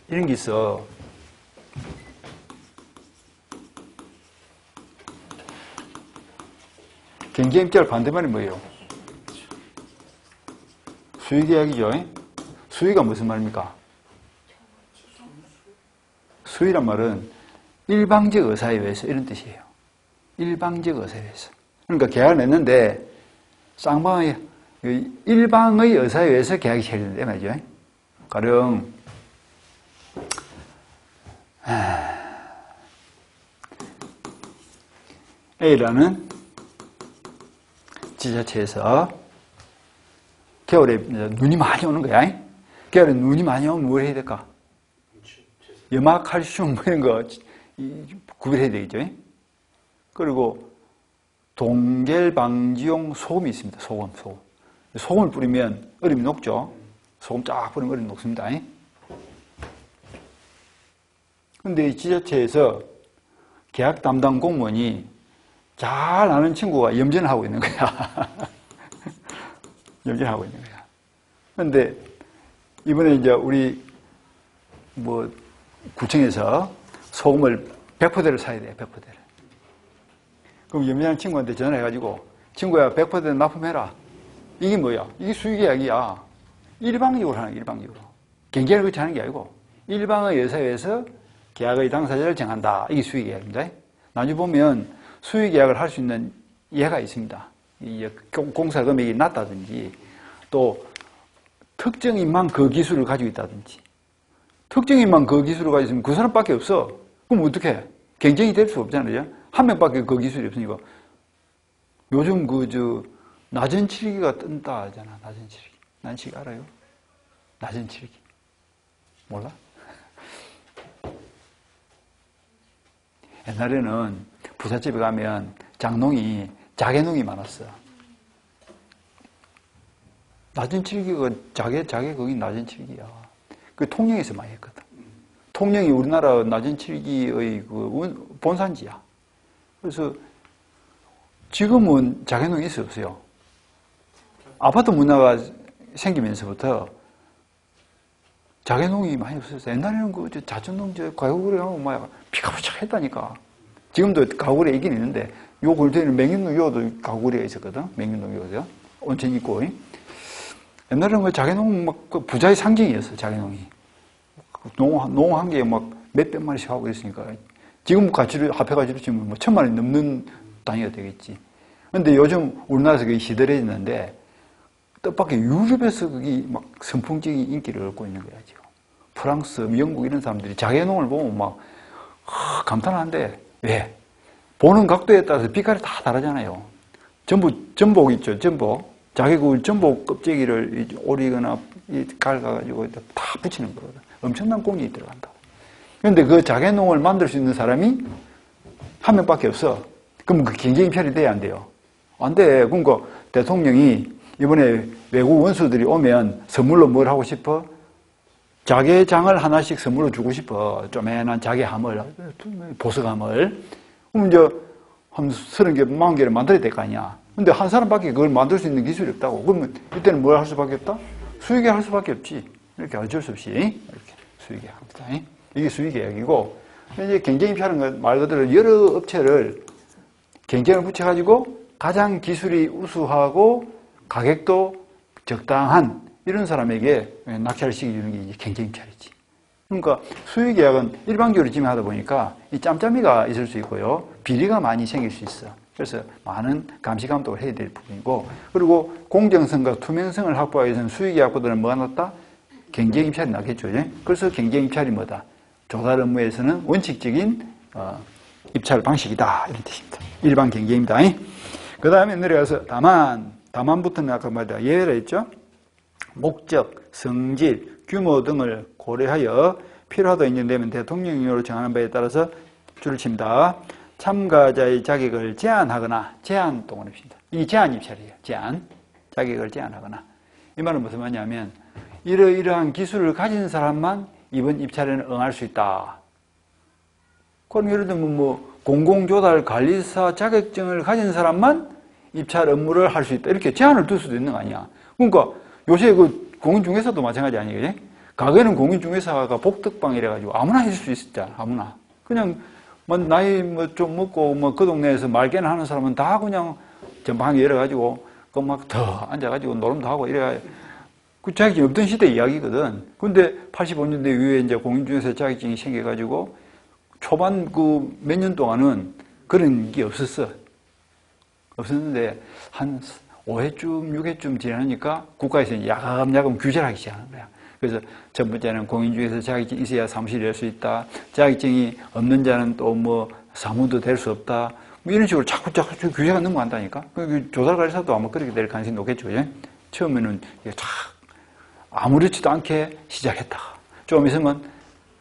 이런 게 있어. 경쟁 입찰 반대말이 뭐예요? 수의 계약이죠. 수의가 무슨 말입니까? 수의란 말은 일방적 의사에 의해서 이런 뜻이에요. 일방적 의사에 의해서. 그러니까 계약을 냈는데 쌍방의 일방의 의사에 의해서 계약이 체결된다 말이죠. 가령 A라는 지자체에서 겨울에 눈이 많이 오는 거야. 겨울에 눈이 많이 오면 뭘 해야 될까? 염화, 칼슘 뭐 이런 거 구별해야 되겠죠. 그리고 동결방지용 소금이 있습니다. 소금. 소금을 뿌리면 얼음이 녹죠. 소금 쫙 뿌리면 얼음이 녹습니다. 근데 이 지자체에서 계약 담당 공무원이 잘 아는 친구가 염전을 하고 있는 거야. 염전을 하고 있는 거야. 근데 이번에 이제 우리 구청에서 소금을 100포대를 사야 돼요. 100포대를. 그럼 염전하는 친구한테 전화해가지고 친구야 100포대 납품해라. 이게 뭐야? 이게 수의계약이야. 일방적으로 하는 거야. 일방적으로. 경계를 그렇게 하는 게 아니고 일방의 여사회에서 계약의 당사자를 정한다. 이게 수의계약입니다. 나중에 보면 수의계약을 할 수 있는 예가 있습니다. 공사 금액이 낮다든지 또 특정인만 그 기술을 가지고 있다든지 특정인만 그 기술을 가지고 있으면 그 사람밖에 없어. 그럼 어떻게? 경쟁이 될 수 없잖아요. 한 명밖에 그 기술이 없으니까. 요즘 낮은 칠기가 뜬다 하잖아. 낮은 칠기. 낮은 칠기 알아요? 낮은 칠기. 몰라? 옛날에는 부잣집에 가면 장농이 자개농이 많았어. 낮은 칠기가 자개 거기 낮은 칠기야. 그 통영에서 많이 했거든. 통영이 우리나라 낮은 칠기의 그 본산지야. 그래서 지금은 자개농이 있어요, 없어요? 아파트 문화가 생기면서부터 자개농이 많이 없었어요. 옛날에는 자전농 가구구리 하면 막 피가 부착 했다니까. 지금도 가구구리 있긴 있는데 요 골대에는 맹윤동 요도 가구구리가 있었거든. 맹윤동 요도요. 온천 있고. 옛날에는 자개농 막 부자의 상징이었어. 자개농이. 농 한 개에 막 몇백 마리씩 하고 그랬으니까. 지금 화폐 가치로 치면 뭐 1000만 원 넘는 단위가 되겠지. 근데 요즘 우리나라에서 그게 시들해졌는데 뜻밖의 유럽에서 그게 막 선풍적인 인기를 얻고 있는 거야, 지금. 프랑스, 영국 이런 사람들이 자개농을 보면 막 감탄하는데 왜? 보는 각도에 따라서 빛깔이 다 다르잖아요. 전복 있죠, 전복. 자기 그 전복 껍데기를 오리거나 갈가가지고 다 붙이는 거거든. 엄청난 공이 들어간다. 그런데 그 자개농을 만들 수 있는 사람이 한 명밖에 없어. 그럼 그 경쟁이 편이 안 돼요? 안 돼. 그러니까 대통령이 이번에 외국 원수들이 오면 선물로 뭘 하고 싶어? 자개장을 하나씩 선물로 주고 싶어. 쪼매난 자개함을, 보석함을. 그럼 이제 한 30개, 40개를 만들어야 될 거 아니야. 근데 한 사람밖에 그걸 만들 수 있는 기술이 없다고. 그러면 이때는 뭘 할 수밖에 없다? 수의계약 할 수밖에 없지. 이렇게 어쩔 수 없이 이렇게 수의계약 합니다. 이게 수의계약이고, 이제 경쟁입찰은 말 그대로 여러 업체를 경쟁을 붙여가지고 가장 기술이 우수하고 가격도 적당한 이런 사람에게 낙찰을 시켜주는 게 이제 경쟁입찰이지. 그러니까 수의계약은 일방적으로 진행하다 보니까 이 짬짬이가 있을 수 있고요. 비리가 많이 생길 수 있어. 그래서 많은 감시 감독을 해야 될 부분이고, 그리고 공정성과 투명성을 확보하기 위해서는 수의계약보다는 뭐가 낫다? 경쟁입찰이 낫겠죠. 그래서 경쟁입찰이 뭐다? 조달 업무에서는 원칙적인 입찰 방식이다. 이런 뜻입니다. 일반 경쟁입니다. 그 다음에 내려가서 다만부터는 아까 말했다. 예외라 했죠? 목적, 성질, 규모 등을 고려하여 필요하다 인정되면 대통령령으로 정하는 바에 따라서 줄을 칩니다. 참가자의 자격을 제한하거나 제한 동원을 합니다. 이 제한 입찰이에요. 제한. 자격을 제한하거나. 이 말은 무슨 말이냐면 이러이러한 기술을 가진 사람만 이번 입찰에는 응할 수 있다. 그럼 예를 들면 공공조달관리사 자격증을 가진 사람만 입찰 업무를 할 수 있다. 이렇게 제한을 둘 수도 있는 거 아니야. 그러니까 요새 그 공인중개사도 마찬가지 아니에요? 과거에는 공인중개사가 복덕방이래가지고 아무나 해줄 수 있었잖아. 아무나. 그냥 나이 좀 먹고 그 동네에서 말개나 하는 사람은 다 그냥 전방에 열어가지고 그 막 더 앉아가지고 노름도 하고 이래가 그 자격증이 없던 시대 이야기거든. 근데 85년대 이후에 이제 공인중개사 자격증이 생겨가지고 초반 그 몇 년 동안은 그런 게 없었어. 없었는데 한 5회쯤, 6회쯤 지나니까 국가에서 야금야금 규제를 하기 시작하는 거야. 그래서 첫 번째는 공인중개사 자격증이 있어야 사무실을 열 수 있다. 자격증이 없는 자는 또 사무도 될 수 없다. 뭐 이런 식으로 자꾸 규제가 넘어간다니까. 조달관리사도 아마 그렇게 될 가능성이 높겠죠. 예? 처음에는 아무렇지도 않게 시작했다가 좀 있으면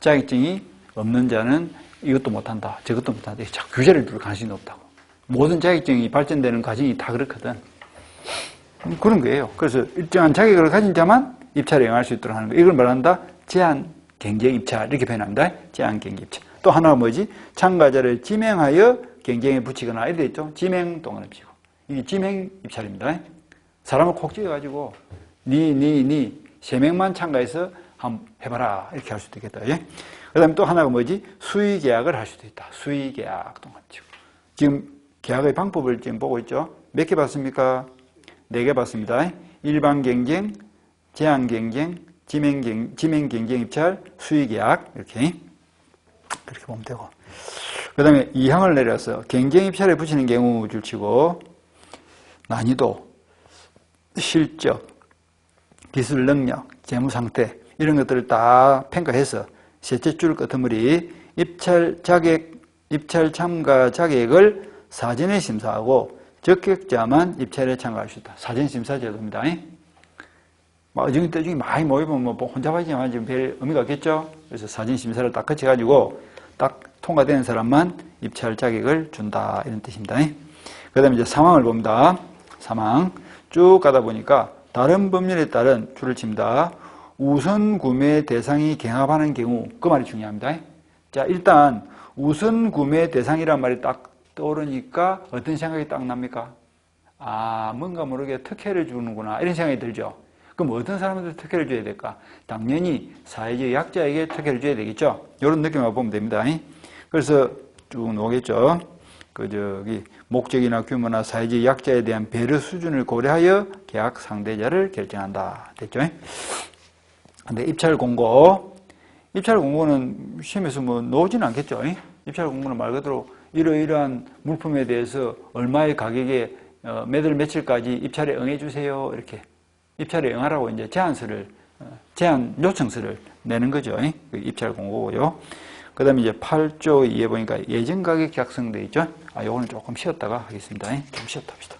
자격증이 없는 자는 이것도 못한다, 저것도 못한다. 자꾸 규제를 둘 가능성이 높다고. 모든 자격증이 발전되는 과정이 다 그렇거든. 그런 거예요. 그래서 일정한 자격을 가진 자만 입찰에 응할 수 있도록 하는 거예요. 이걸 말한다. 제한 경쟁 입찰 이렇게 표현합니다. 제한 경쟁 입찰. 또 하나가 뭐지? 참가자를 지명하여 경쟁에 붙이거나 이래 있죠. 지명 동안 붙이고. 이게 지명 입찰입니다. 사람을 콕 찍어가지고 니 3명만 참가해서 한번 해봐라 이렇게 할 수도 있겠다. 예? 그 다음에 또 하나가 뭐지? 수의 계약을 할 수도 있다. 수의 계약 동안 붙이고. 지금 계약의 방법을 지금 보고 있죠. 몇 개 봤습니까? 4개 봤습니다. 일반 경쟁, 제한 경쟁, 지명 경쟁 입찰, 수의 계약 이렇게 그렇게 보면 되고. 그 다음에 2항을 내려서 경쟁 입찰에 붙이는 경우 줄치고 난이도, 실적, 기술 능력, 재무 상태 이런 것들을 다 평가해서 셋째 줄 끝머리 입찰 참가 자격을 사전에 심사하고 적격자만 입찰에 참가할 수 있다. 사전 심사 제도입니다. 어중이 떠중이 많이 모이면 뭐 혼자 하지만 지금 별 의미가 없겠죠. 그래서 사전 심사를 딱 거쳐가지고 딱 통과되는 사람만 입찰 자격을 준다 이런 뜻입니다. 그 다음에 이제 사망을 봅니다. 사망 쭉 가다 보니까 다른 법률에 따른 줄을 칩니다. 우선 구매 대상이 경합하는 경우 그 말이 중요합니다. 자 일단 우선 구매 대상이란 말이 딱 떠오르니까 어떤 생각이 딱 납니까? 아 뭔가 모르게 특혜를 주는구나 이런 생각이 들죠. 그럼 어떤 사람한테 특혜를 줘야 될까? 당연히 사회적 약자에게 특혜를 줘야 되겠죠. 이런 느낌만 보면 됩니다. 그래서 쭉 나오겠죠. 목적이나 규모나 사회적 약자에 대한 배려 수준을 고려하여 계약 상대자를 결정한다. 됐죠? 근데 입찰 공고는 시험에서 뭐 나오지는 않겠죠? 입찰 공고는 말 그대로 이러이러한 물품에 대해서 얼마의 가격에 몇월 며칠까지 입찰에 응해주세요. 이렇게 입찰에 응하라고 이제 제안 요청서를 내는 거죠. 입찰 공고고요. 그 다음에 이제 8조 2에 보니까 예전 가격 작성되어 있죠. 요거는 조금 쉬었다가 하겠습니다. 좀 쉬었다 합시다.